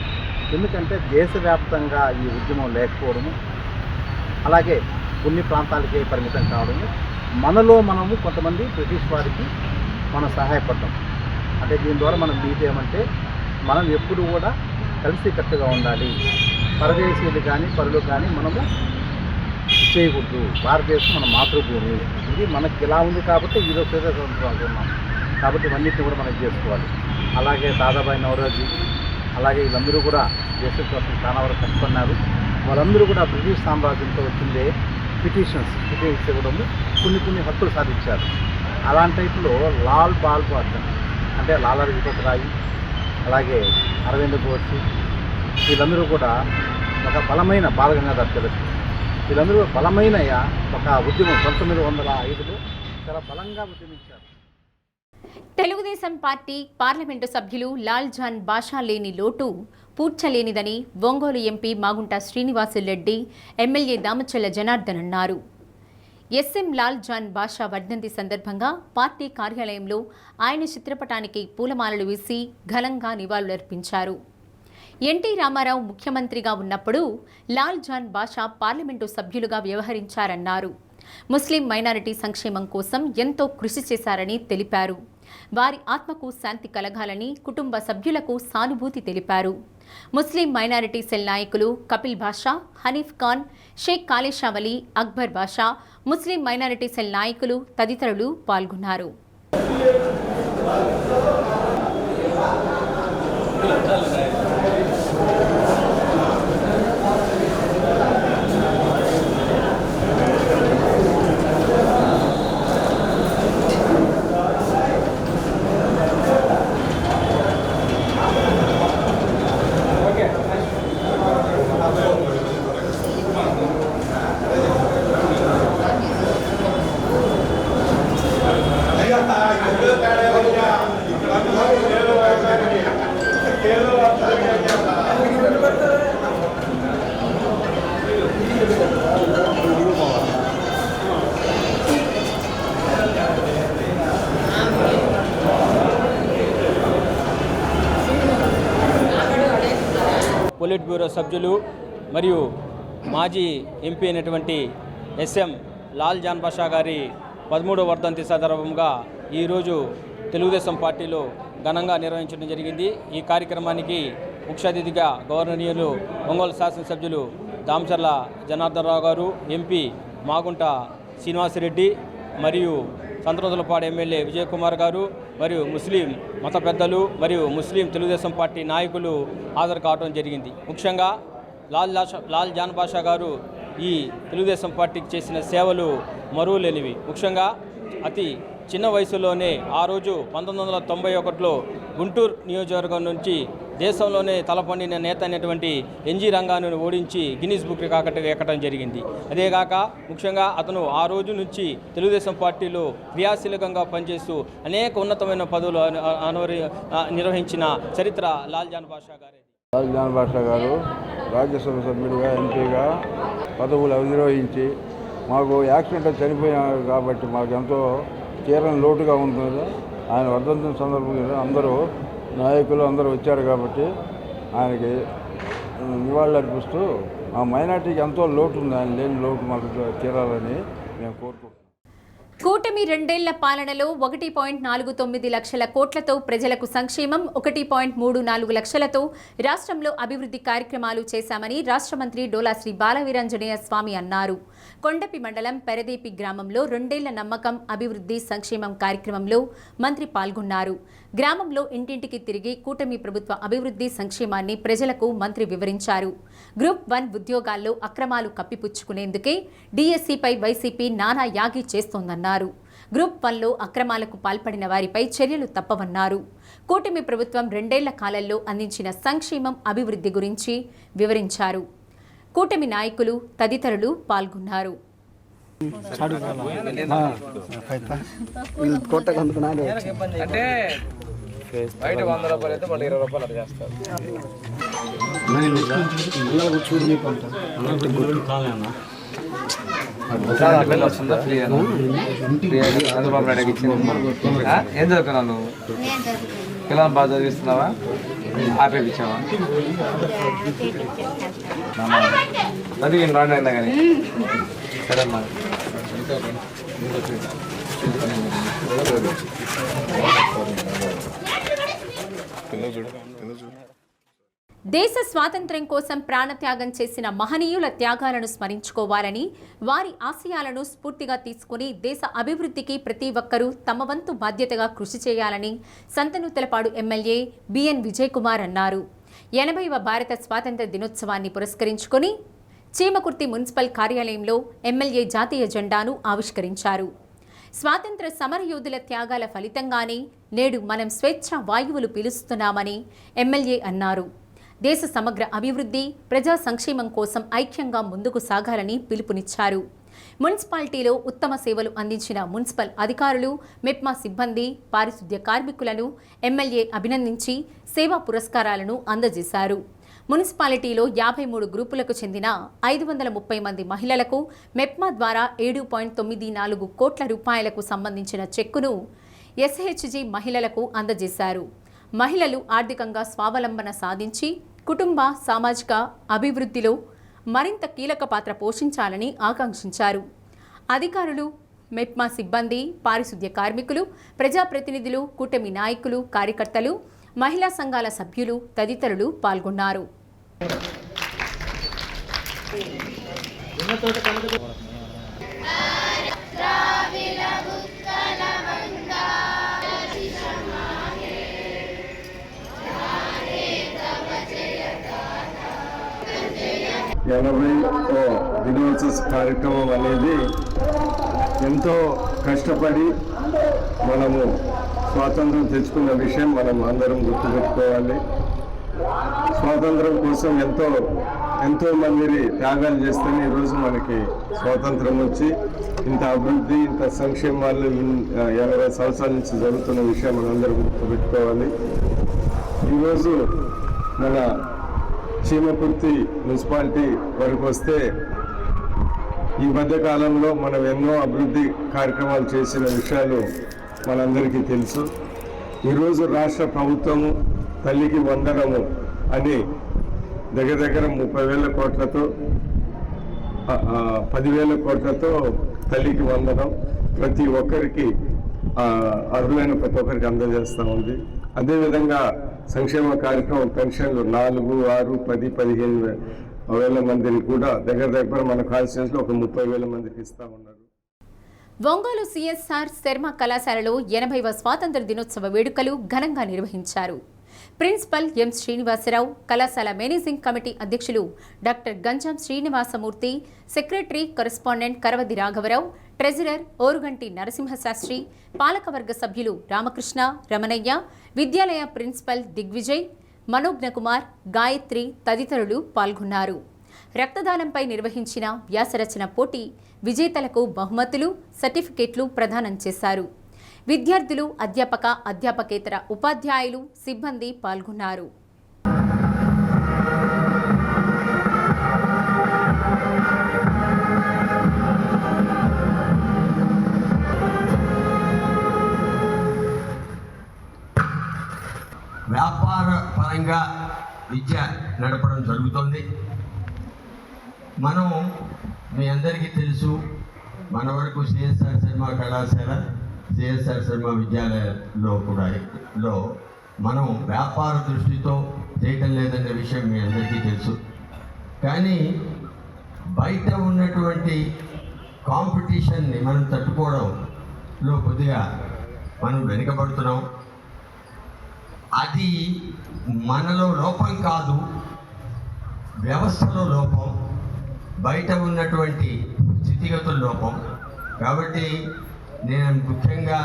ఎందుకంటే దేశవ్యాప్తంగా ఈ ఉద్యమం లేకపోవడము, అలాగే కొన్ని ప్రాంతాలకే పరిమితం కావడము, మనలో మనము కొంతమంది బ్రిటిష్ వారికి మనం సహాయపడ్డాం. అంటే దీని ద్వారా మనం ఏమంటే మనం ఎప్పుడు కూడా కలిసికట్టుగా ఉండాలి. పరదేశీయులు కానీ పరులు కానీ మనము చేయకూడదు. భారతదేశం మన మాతృభూమి, ఇది మనకి ఇలా ఉంది కాబట్టి ఈరోజు స్వతంత్రం ఉన్నాం కాబట్టి ఇవన్నిటిని కూడా మనం చేసుకోవాలి. అలాగే దాదాబాయి నౌరోజీ, అలాగే వీళ్ళందరూ కూడా దేశం కోసం చాలా వరకు కష్టపడినారు. వాళ్ళందరూ కూడా బ్రిటిష్ సామ్రాజ్యంతో వచ్చిందే పిటిషన్స్ ఇవ్వడము, కొన్ని హక్కులు సాధించారు. అలాంటి టైపులో లాల్ బాల్ పాసన్ అంటే లాలా లజపత్ రాయ్, అలాగే అరవింద్ ఘోష్, వీళ్ళందరూ కూడా ఒక బలమైన బాల గంగాధర్ తిలక్, వీళ్ళందరూ బలమైన ఒక ఉద్యమం 1905లో చాలా బలంగా ఉద్యమించారు. తెలుగుదేశం పార్టీ పార్లమెంటు సభ్యులు లాల్ జాన్ బాషా లేని లోటు పూడ్చలేనిదని ఒంగోలు ఎంపీ మాగుంట శ్రీనివాసులరెడ్డి, ఎమ్మెల్యే దామచల్ల జనార్దన్ అన్నారు. ఎస్ఎం లాల్ జాన్ బాషా వర్ధంతి సందర్భంగా పార్టీ కార్యాలయంలో ఆయన చిత్రపటానికి పూలమాలలు వేసి ఘనంగా నివాళులర్పించారు. ఎన్టీ రామారావు ముఖ్యమంత్రిగా ఉన్నప్పుడు లాల్ జాన్ బాషా పార్లమెంటు సభ్యులుగా వ్యవహరించారన్నారు. ముస్లిం మైనారిటీ సంక్షేమం కోసం ఎంతో కృషి చేశారని తెలిపారు. వారి ఆత్మకు శాంతి కలగాలని కుటుంబ సభ్యులకు సానుభూతి తెలిపారు. ముస్లిం మైనారిటీ సెల్ నాయకులు కపిల్ బాషా, హనీఫ్ ఖాన్, షేక్ కాళేషావలి, అక్బర్ బాషా, ముస్లిం మైనారిటీ సెల్ నాయకులు తదితరులు పాల్గొన్నారు. పొలిట్ బ్యూరో సభ్యులు మరియు మాజీ ఎంపీ అయినటువంటి ఎస్ఎం లాల్ జాన్ బాషా గారి 13వ వర్ధంతి సందర్భంగా ఈరోజు తెలుగుదేశం పార్టీలో ఘనంగా నిర్వహించడం జరిగింది. ఈ కార్యక్రమానికి ముఖ్య అతిథిగా గవర్నరీయులు ఒంగోలు శాసనసభ్యులు దామచర్ల జనార్దన్ రావు గారు, ఎంపీ మాగుంట శ్రీనివాసరెడ్డి మరియు సంతరోజులపాడు ఎమ్మెల్యే విజయకుమార్ గారు మరియు ముస్లిం మత పెద్దలు మరియు ముస్లిం తెలుగుదేశం పార్టీ నాయకులు హాజరు కావడం జరిగింది. ముఖ్యంగా లాల్ జాన్ బాషా గారు ఈ తెలుగుదేశం పార్టీకి చేసిన సేవలు మరువలేనివి. ముఖ్యంగా అతి చిన్న వయసులోనే ఆ రోజు 1991లో గుంటూరు నియోజకవర్గం నుంచి దేశంలోనే తలపండిన నేత అయినటువంటి ఎన్జీ రంగాను ఓడించి గిన్నీస్ బుక్ రికార్డుకి ఎక్కడం జరిగింది. అదేగాక ముఖ్యంగా అతను ఆ రోజు నుంచి తెలుగుదేశం పార్టీలో క్రియాశీలకంగా పనిచేస్తూ అనేక ఉన్నతమైన పదవులు నిర్వహించిన చరిత్ర లాల్ జాన్ బాషా గారి. లాల్ జాన్ బాషా గారు రాజ్యసభ సభ్యుడిగా, ఎంపీగా పదవులు అధిరోహించి మాకు యాక్సిడెంట్ చనిపోయినారు కాబట్టి మాకు ఎంతో తీరని లోటుగా ఉంటుంది. ఆయన వర్ధంతి సందర్భంగా అందరూ నాయకులు అందరూ వచ్చారు కాబట్టి ఆయనకి నివాళులు అర్పిస్తూ ఆ మైనార్టీకి ఎంతో లోటు ఉంది. ఆయన లేని లోటు మాకు తీరాలని మేము కోరుకుంటున్నాం. కూటమి 2 ఏళ్ల పాలనలో 1.49 లక్షల కోట్లతో ప్రజలకు సంక్షేమం, 1.34 లక్షలతో రాష్ట్రంలో అభివృద్ధి కార్యక్రమాలు చేశామని రాష్ట్ర మంత్రి డోలా శ్రీ బాలవీరాంజనేయ స్వామి అన్నారు. కొండపి మండలం పెరదేపి గ్రామంలో 2 ఏళ్ల నమ్మకం అభివృద్ధి సంక్షేమం కార్యక్రమంలో మంత్రి పాల్గొన్నారు. గ్రామంలో ఇంటింటికి తిరిగి కూటమి ప్రభుత్వ అభివృద్ధి సంక్షేమాన్ని ప్రజలకు మంత్రి వివరించారు. గ్రూప్ 1 ఉద్యోగాల్లో అక్రమాలు కప్పిపుచ్చుకునేందుకే డిఎస్సిపై వైసీపీ నానా యాగి చేస్తోందన్నారు. గ్రూప్ 1లో అక్రమాలకు పాల్పడిన వారిపై చర్యలు తప్పవన్నారు. కూటమి ప్రభుత్వం 2 ఏళ్ల కాలంలో అందించిన సంక్షేమం అభివృద్ధి గురించి వివరించారు. కూటమి నాయకులు తదితరులు పాల్గొన్నారు. అంటే బయట 100 రూపాయలు అయితే మళ్ళీ 20 రూపాయలు అట్లా చేస్తారు. వస్తుందా ఫ్రీ చంద్రబాబు నాయుడు ఇచ్చింది. ఏం చదువుకున్నావు నువ్వు? పిల్లలు బాగా చదివిస్తున్నావా? ఆపేపించావా? చదివి రాండి అయినా కానీ సరేమ్మా. దేశ స్వాతంత్ర్యం కోసం ప్రాణత్యాగం చేసిన మహనీయుల త్యాగాలను స్మరించుకోవాలని, వారి ఆశయాలను స్ఫూర్తిగా తీసుకుని దేశ అభివృద్ధికి ప్రతి ఒక్కరూ తమ వంతు బాధ్యతగా కృషి చేయాలని సంతనూతలపాడు ఎమ్మెల్యే బిఎన్ విజయ్ కుమార్ అన్నారు. 80వ భారత స్వాతంత్ర్య దినోత్సవాన్ని పురస్కరించుకొని చీమకుర్తి మున్సిపల్ కార్యాలయంలో ఎమ్మెల్యే జాతీయ జెండాను ఆవిష్కరించారు. స్వాతంత్ర సమరయోధుల త్యాగాల ఫలితంగానే నేడు మనం స్వేచ్ఛ వాయువులు పీలుస్తున్నామని ఎమ్మెల్యే అన్నారు. దేశ సమగ్ర అభివృద్ధి, ప్రజా సంక్షేమం కోసం ఐక్యంగా ముందుకు సాగాలని పిలుపునిచ్చారు. మున్సిపాలిటీలో ఉత్తమ సేవలు అందించిన మున్సిపల్ అధికారులు, మెప్మా సిబ్బంది, పారిశుద్ధ్య కార్మికులను ఎమ్మెల్యే అభినందించి సేవా పురస్కారాలను అందజేశారు. మున్సిపాలిటీలో 53 గ్రూపులకు చెందిన 530 మంది మహిళలకు మెప్మా ద్వారా 7.94 కోట్ల రూపాయలకు సంబంధించిన చెక్కును ఎస్హెచ్జి మహిళలకు అందజేశారు. మహిళలు ఆర్థికంగా స్వావలంబన సాధించి కుటుంబ, సామాజిక అభివృద్ధిలో మరింత కీలక పాత్ర పోషించాలని ఆకాంక్షించారు. అధికారులు, మెప్మా సిబ్బంది, పారిశుద్ధ్య కార్మికులు, ప్రజాప్రతినిధులు, కూటమి నాయకులు, కార్యకర్తలు, మహిళా సంఘాల సభ్యులు తదితరులు పాల్గొన్నారు. దినోత్సవ కార్యక్రమం అనేది ఎంతో కష్టపడి మనము స్వాతంత్రం తెచ్చుకున్న విషయం మనం అందరం గుర్తుపెట్టుకోవాలి. స్వాతంత్రం కోసం ఎంతో మంది త్యాగాలు చేస్తేనే ఈరోజు మనకి స్వాతంత్రం వచ్చి ఇంత అభివృద్ధి, ఇంత సంక్షేమాలు 80 సంవత్సరాల నుంచి జరుగుతున్న విషయం మనందరం గుర్తుపెట్టుకోవాలి. ఈరోజు మన చీమకుర్తి మున్సిపాలిటీ వరకు వస్తే ఈ మధ్యకాలంలో మనం ఎన్నో అభివృద్ధి కార్యక్రమాలు చేసిన విషయాలు మనందరికీ తెలుసు. ఈరోజు రాష్ట్ర ప్రభుత్వము తల్లికి వందనము అని దగ్గర 30,000 కోట్లతో 10,000 కోట్లతో తల్లికి వందనం ప్రతి ఒక్కరికి అర్హులైన ప్రతి ఒక్కరికి అందజేస్తూ ఉంది. అదేవిధంగా సంక్షేమ కార్యక్రమం పెన్షన్లు 4, 6, 10, 15 వేల మందిని కూడా దగ్గర మన కాన్స్టిట్యూన్సీలో ఒక 30,000 మందికి ఇస్తా ఉన్నారు. ఒంగోలు సిఎస్ఆర్ శర్మ కళాశాలలో 80వ స్వాతంత్ర దినోత్సవ వేడుకలు ఘనంగా నిర్వహించారు. ప్రిన్సిపల్ ఎం శ్రీనివాసరావు, కళాశాల మేనేజింగ్ కమిటీ అధ్యక్షులు doctor Ganjam Srinivasa Murthy, secretary correspondent Karavadi రాఘవరావు, ట్రెజరర్ ఓరుగంటి నరసింహశాస్త్రి, పాలకవర్గ సభ్యులు రామకృష్ణ, రమణయ్య, విద్యాలయ ప్రిన్సిపల్ దిగ్విజయ్, మనోజ్ఞకుమార్, గాయత్రి తదితరులు పాల్గొన్నారు. రక్తదానంపై నిర్వహించిన వ్యాసరచన పోటీ విజేతలకు బహుమతులు, సర్టిఫికేట్లు ప్రదానం చేశారు. విద్యార్థులు, అధ్యాపక, అధ్యాపకేతర ఉపాధ్యాయులు, సిబ్బంది పాల్గొన్నారు. వ్యాపార పరంగా విద్య నడపడం జరుగుతుంది. మనం మీ అందరికీ తెలుసు, మన వరకు సిఎస్ఆర్ శర్మ కళాశాల, సిఎస్ఆర్ శర్మ విద్యాలయంలో కూడా మనం వ్యాపార దృష్టితో చేయటం లేదనే విషయం మీ అందరికీ తెలుసు. కానీ బయట ఉన్నటువంటి కాంపిటీషన్ని మనం తట్టుకోవడంలో కొద్దిగా మనం వెనుకబడుతున్నాం. అది మనలో లోపం కాదు, వ్యవస్థలో లోపం, బయట ఉన్నటువంటి స్థితిగతుల లోపం. కాబట్టి నేను ముఖ్యంగా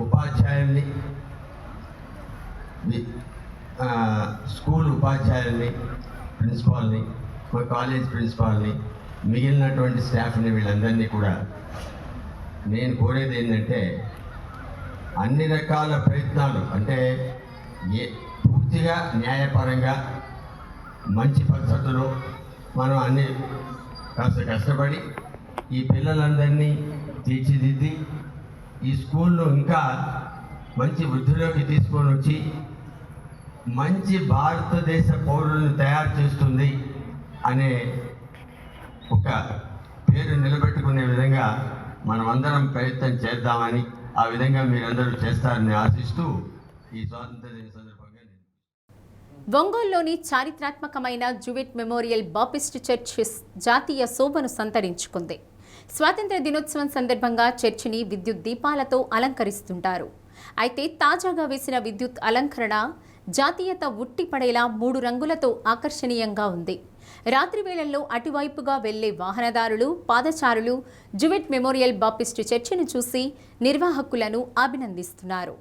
ఉపాధ్యాయుల్ని, స్కూల్ ఉపాధ్యాయుల్ని, ప్రిన్సిపాల్ని, మా కాలేజ్ ప్రిన్సిపాల్ని, మిగిలినటువంటి స్టాఫ్ని, వీళ్ళందరినీ కూడా నేను కోరేది ఏంటంటే అన్ని రకాల ప్రయత్నాలు అంటే పూర్తిగా న్యాయపరంగా మంచి పద్ధతిలో మనం అన్ని కాస్త కష్టపడి ఈ పిల్లలందరినీ తీర్చిదిద్ది ఈ స్కూల్ను ఇంకా మంచి వృద్ధిలోకి తీసుకొని వచ్చి మంచి భారతదేశ పౌరులను తయారు చేస్తుంది అనే ఒక పేరు నిలబెట్టుకునే విధంగా మనమందరం ప్రయత్నం చేద్దామని, ఆ విధంగా మీరందరూ చేస్తారని ఆశిస్తూ ఈ స్వాతంత్ర దిన సందర్భంగా ఒంగోలులోని చారిత్రాత్మకమైన జువెట్ మెమోరియల్ బాప్టిస్ట్ చర్చ్ జాతీయ శోభను సంతరించుకుంది. స్వాతంత్ర దినోత్సవం సందర్భంగా చర్చిని విద్యుత్ దీపాలతో అలంకరిస్తుంటారు. అయితే తాజాగా వేసిన విద్యుత్ అలంకరణ జాతీయత ఉట్టిపడేలా 3 రంగులతో ఆకర్షణీయంగా ఉంది. రాత్రి వేళల్లో అటువైపుగా వెళ్లే వాహనదారులు, పాదచారులు జువెట్ మెమోరియల్ బాప్టిస్ట్ చర్చిని చూసి నిర్వాహకులను అభినందిస్తున్నారు.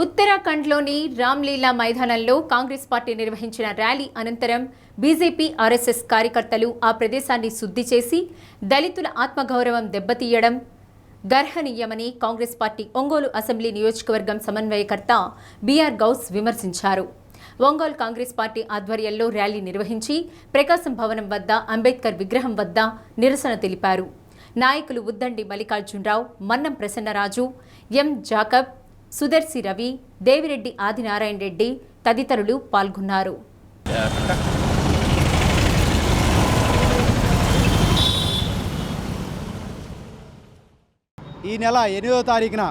ఉత్తరాఖండ్లోని రామ్లీలా మైదానంలో కాంగ్రెస్ పార్టీ నిర్వహించిన ర్యాలీ అనంతరం బీజేపీ, ఆర్ఎస్ఎస్ కార్యకర్తలు ఆ ప్రదేశాన్ని శుద్ధి చేసి దళితుల ఆత్మగౌరవం దెబ్బతీయడం గర్హనీయమని కాంగ్రెస్ పార్టీ ఒంగోలు అసెంబ్లీ నియోజకవర్గం సమన్వయకర్త బీఆర్ గౌస్ విమర్శించారు. ఒంగోలు కాంగ్రెస్ పార్టీ ఆధ్వర్యంలో ర్యాలీ నిర్వహించి ప్రకాశం భవనం వద్ద అంబేద్కర్ విగ్రహం వద్ద నిరసన తెలిపారు. నాయకులు ఉద్దండి మల్లికార్జునరావు, మన్నం ప్రసన్నరాజు, ఎం జాకబ్, సుదర్శి రవి, దేవిరెడ్డి ఆదినారాయణ రెడ్డి తదితరులు పాల్గొన్నారు. ఈ నెల 8వ తారీఖున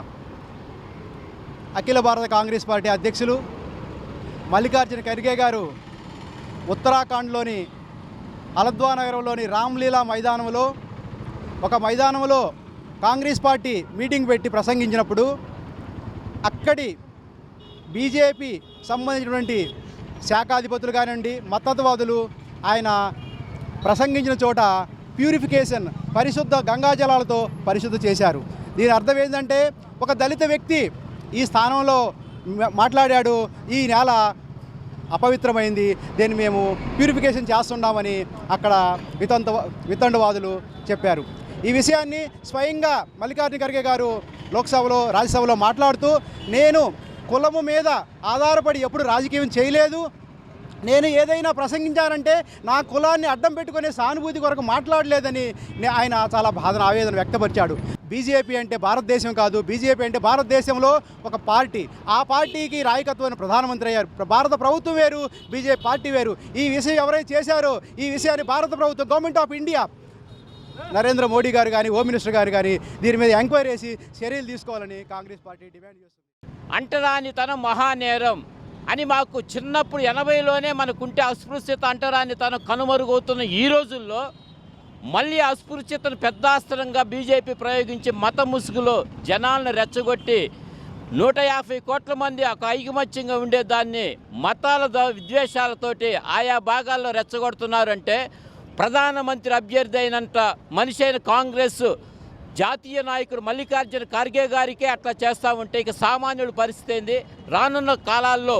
అఖిల భారత కాంగ్రెస్ పార్టీ అధ్యక్షులు మల్లికార్జున ఖర్గే గారు ఉత్తరాఖండ్లోని హల్ద్వా నగరంలోని రామ్లీలా మైదానంలో కాంగ్రెస్ పార్టీ మీటింగ్ పెట్టి ప్రసంగించినప్పుడు అక్కడి బీజేపీ సంబంధించినటువంటి శాఖాధిపతులు కానివ్వండి, మతత్వవాదులు ఆయన ప్రసంగించిన చోట ప్యూరిఫికేషన్, పరిశుద్ధ గంగాజలాలతో పరిశుద్ధ చేశారు. దీని అర్థం ఏంటంటే ఒక దళిత వ్యక్తి ఈ స్థానంలో మాట్లాడాడు, ఈ నేల అపవిత్రమైంది, దీన్ని మేము ప్యూరిఫికేషన్ చేస్తున్నామని అక్కడ వితండవాదులు చెప్పారు. ఈ విషయాన్ని స్వయంగా మల్లికార్జున ఖర్గే గారు లోక్సభలో, రాజ్యసభలో మాట్లాడుతూ నేను కులము మీద ఆధారపడి ఎప్పుడు రాజకీయం చేయలేదు, నేను ఏదైనా ప్రసంగించానంటే నా కులాన్ని అడ్డం పెట్టుకునే సానుభూతి కొరకు మాట్లాడలేదని ఆయన చాలా బాధన, ఆవేదన వ్యక్తపరిచాడు. బీజేపీ అంటే భారతదేశం కాదు, బీజేపీ అంటే భారతదేశంలో ఒక పార్టీ, ఆ పార్టీకి నాయకత్వాన్ని ప్రధానమంత్రి అయ్యారు. భారత ప్రభుత్వం వేరు, బీజేపీ పార్టీ వేరు. ఈ విషయం ఎవరైతే చేశారో ఈ విషయాన్ని భారత ప్రభుత్వం, government of India, Narendra Modi గారు కానీ, హోమ్ మినిస్టర్ గారు కానీ దీని మీద ఎంక్వైరీ చేసి చర్యలు తీసుకోవాలని కాంగ్రెస్ పార్టీ డిమాండ్ చేస్తుంది. అంటరానితనం మహానేరం అని మాకు చిన్నప్పుడు 80లోనే మనకుంటే అస్పృశ్యత, అంటరానితనం కనుమరుగవుతున్న ఈ రోజుల్లో మళ్ళీ అస్పృశ్యతను పెద్దాస్త్రంగా బీజేపీ ప్రయోగించి మత ముసుగులో జనాలను రెచ్చగొట్టి 150 కోట్ల మంది ఒక ఐకమత్యంగా ఉండేదాన్ని మతాల విద్వేషాలతోటి ఆయా భాగాల్లో రెచ్చగొడుతున్నారంటే ప్రధానమంత్రి అభ్యర్థి అయినంత మనిషి అయిన కాంగ్రెస్ జాతీయ నాయకుడు మల్లికార్జున ఖర్గే గారికే అట్లా చేస్తూ ఉంటే ఇక సామాన్యుడి పరిస్థితి ఏంది? రానున్న కాలాల్లో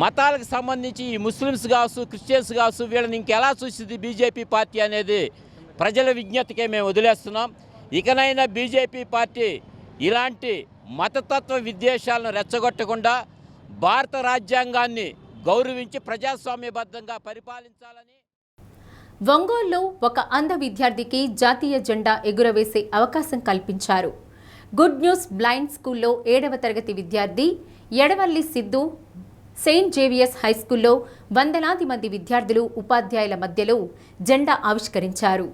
మతాలకు సంబంధించి ఈ ముస్లిమ్స్ కావచ్చు, క్రిస్టియన్స్ కావచ్చు, వీళ్ళని ఇంకెలా చూసింది బీజేపీ పార్టీ అనేది ప్రజల విజ్ఞతకే మేము వదిలేస్తున్నాం. ఇకనైనా బీజేపీ పార్టీ ఇలాంటి మతతత్వ విద్వేషాలను రెచ్చగొట్టకుండా భారత రాజ్యాంగాన్ని గౌరవించి ప్రజాస్వామ్యబద్ధంగా పరిపాలించాలని. ఒంగోలులో ఒక అంధ విద్యార్థికి జాతీయ జెండా ఎగురవేసే అవకాశం కల్పించారు. గుడ్ న్యూస్ బ్లైండ్ స్కూల్లో 7వ తరగతి విద్యార్థి ఎడవల్లి సిద్ధు సెయింట్ జేవియర్స్ హైస్కూల్లో వందలాది మంది విద్యార్థులు, ఉపాధ్యాయుల మధ్యలో జెండా ఆవిష్కరించారు.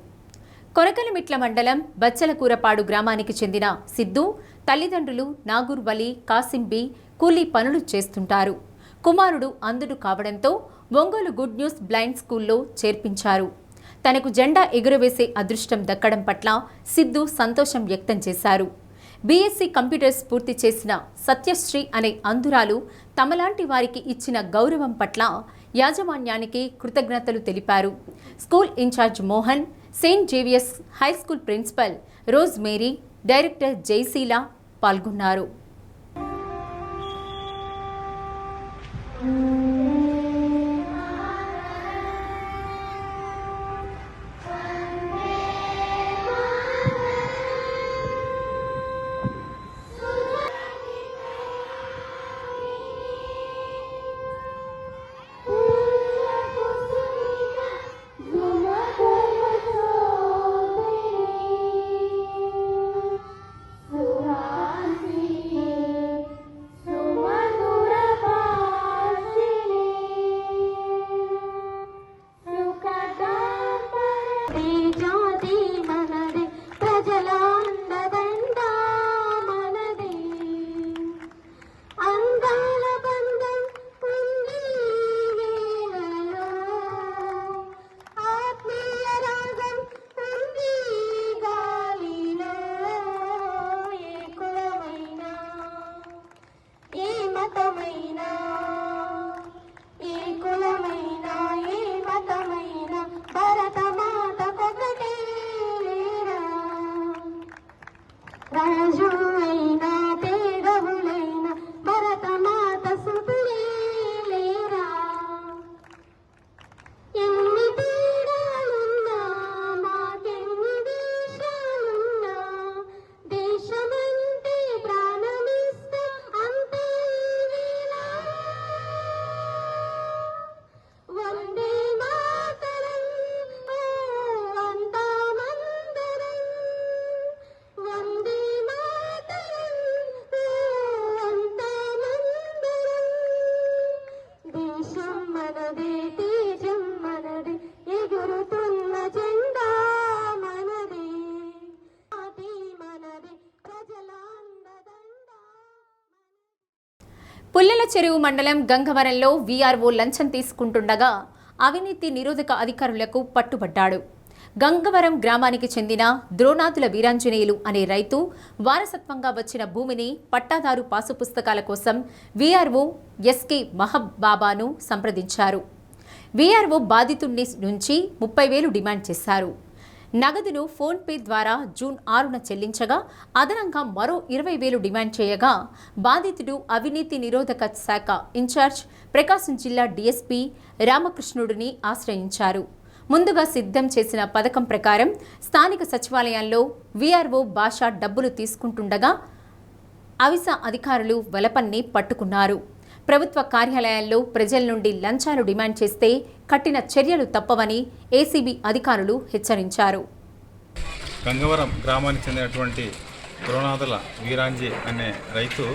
కొరకలమిట్ల మండలం బచ్చలకూరపాడు గ్రామానికి చెందిన సిద్ధు తల్లిదండ్రులు నాగూర్ వలి, కాసింబి కూలీ పనులు చేస్తుంటారు. కుమారుడు అంధుడు కావడంతో ఒంగోలు గుడ్ న్యూస్ బ్లైండ్ స్కూల్లో చేర్పించారు. తనకు జెండా ఎగురవేసే అదృష్టం దక్కడం పట్ల సిద్ధు సంతోషం వ్యక్తం చేశారు. బీఎస్సీ కంప్యూటర్స్ పూర్తి చేసిన సత్యశ్రీ అనే అంధురాలు తమలాంటి వారికి ఇచ్చిన గౌరవం పట్ల యాజమాన్యానికి కృతజ్ఞతలు తెలిపారు. School in charge Mohan, saint Xavier's high school principal Rose Mary, director Jaisheela పాల్గొన్నారు. పుల్లల చెరువు మండలం గంగవరంలో వీఆర్ఓ లంచం తీసుకుంటుండగా అవినీతి నిరోధక అధికారులకు పట్టుబడ్డాడు. గంగవరం గ్రామానికి చెందిన ద్రోణాదుల వీరాంజనేయులు అనే రైతు వారసత్వంగా వచ్చిన భూమిని పట్టాదారు పాసు పుస్తకాల కోసం వీఆర్ఓ ఎస్కే మహబాబాను సంప్రదించారు. వీఆర్ఓ బాధితుడి నుంచి 30,000 డిమాండ్ చేశారు. నగదును ఫోన్పే ద్వారా జూన్ 6న చెల్లించగా అదనంగా మరో 20,000 డిమాండ్ చేయగా బాధితుడు అవినీతి నిరోధక శాఖ ఇన్ఛార్జ్ ప్రకాశం జిల్లా డీఎస్పీ రామకృష్ణుడిని ఆశ్రయించారు. ముందుగా సిద్ధం చేసిన పథకం ప్రకారం స్థానిక సచివాలయంలో వీఆర్ఓ భాష డబ్బులు తీసుకుంటుండగా అవిసా అధికారులు వలపన్ని పట్టుకున్నారు. ప్రభుత్వ కార్యాలయాల్లో ప్రజల నుండి లంచాలు డిమాండ్ చేస్తే కఠిన చర్యలు తప్పవని ఏసీబీ అధికారులు హెచ్చరించారు. గంగవరం గ్రామానికి చెందినటువంటి ద్రోణాదుల వీరాంజీ అనే రైతు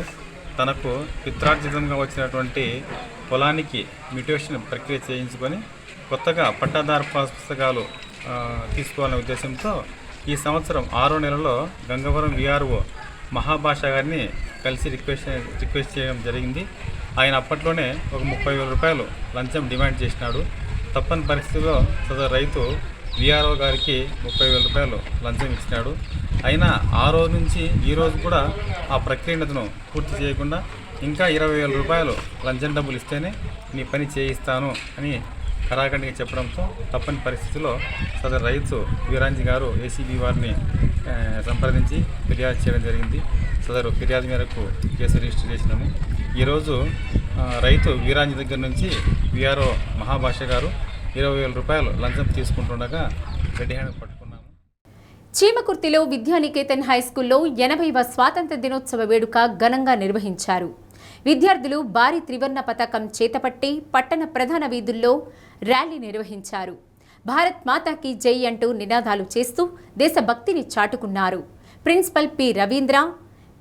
తనకు పిత్రార్జితంగా వచ్చినటువంటి పొలానికి మ్యూటేషన్ ప్రక్రియ చేయించుకొని కొత్తగా పట్టాదారు పాస్ పుస్తకాలు తీసుకోవాలనే ఉద్దేశంతో ఈ సంవత్సరం 6వ నెలలో గంగవరం వీఆర్ఓ మహాభాష గారిని కలిసి రిక్వెస్ట్ చేయడం జరిగింది. ఆయన అప్పట్లోనే ఒక 30,000 రూపాయలు లంచం డిమాండ్ చేసినాడు. తప్పని పరిస్థితిలో సదరు రైతు విఆర్ఓ గారికి 30,000 రూపాయలు లంచం ఇచ్చినాడు. అయినా ఆ రోజు నుంచి ఈ రోజు కూడా ఆ ప్రక్రియను అతను పూర్తి చేయకుండా ఇంకా 20,000 రూపాయలు లంచం డబ్బులు ఇస్తేనే నీ పని చేయిస్తాను అని కరాఖండిగా చెప్పడంతో తప్పని పరిస్థితిలో సదరు రైతు వీరాంజీ గారు ఏసీబీ వారిని సంప్రదించి ఫిర్యాదు చేయడం జరిగింది. సదరు ఫిర్యాదు మేరకు కేసు రిజిస్టర్ చేసినాము. ఈరోజు రైతు వీరాంజీ దగ్గర నుంచి విఆర్ఓ మహాభాష గారు 20,000 రూపాయలు లంచం తీసుకుంటుండగా రెడ్ హ్యాండ్ పట్టుకున్నాము. చీమకుర్తిలో విద్యానికేతన్ హైస్కూల్లో 80వ స్వాతంత్ర దినోత్సవ వేడుక ఘనంగా నిర్వహించారు. విద్యార్థులు భారీ త్రివర్ణ పతాకం చేతపట్టి పట్టణ ప్రధాన వీధుల్లో ర్యాలీ నిర్వహించారు. భారత్ మాతాకి జై అంటూ నినాదాలు చేస్తూ దేశభక్తిని చాటుకున్నారు. Principal P Ravindra,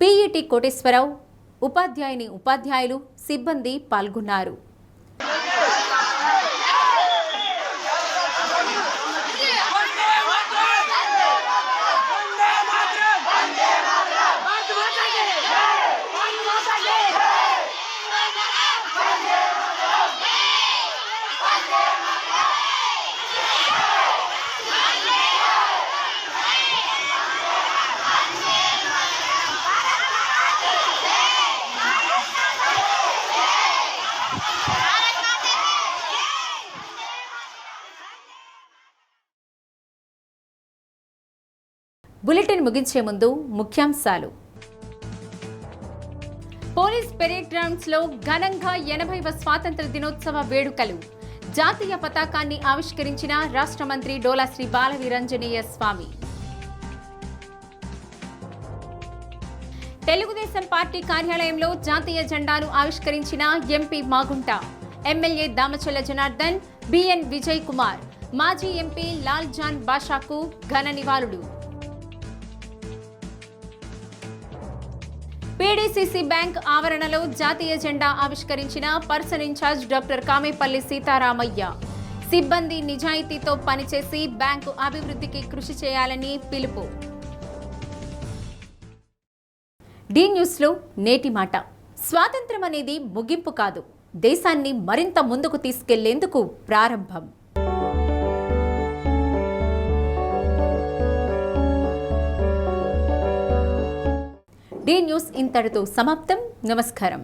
PET Koteswara Rao, ఉపాధ్యాయులు, సిబ్బంది పాల్గొన్నారు. బులెటిన్ ముగించే ముందు ముఖ్యాంశాలు. పోలీస్ పెరేడ్ గ్రౌండ్స్ లో ఘనంగా 80వ స్వాతంత్ర దినోత్సవ వేడుకలు. జాతీయ పతాకాన్ని ఆవిష్కరించిన రాష్ట్ర మంత్రి డోలా శ్రీ బాలవీరాంజనేయ స్వామి. తెలుగుదేశం పార్టీ కార్యాలయంలో జాతీయ జెండాను ఆవిష్కరించిన MP Magunta. MLA Damacharla Janardhan, BN Vijay Kumar, మాజీ ఎంపీ లాల్ జాన్ బాషాకు ఘన నివాళులు. పీడీసీసీ బ్యాంక్ ఆవరణలో జాతీయ జెండా ఆవిష్కరించిన person in charge doctor Kamepalli Sitaramaiah. సిబ్బంది నిజాయితీతో పనిచేసి బ్యాంకు అభివృద్ధికి కృషి చేయాలని పిలుపు. డి న్యూస్లో నేటి మాట. స్వాతంత్ర్యం అనేది ముగింపు కాదు, దేశాన్ని మరింత ముందుకు తీసుకెళ్లేందుకు ప్రారంభం. డి న్యూస్ ఇంతటితో సమాప్తం. నమస్కారం.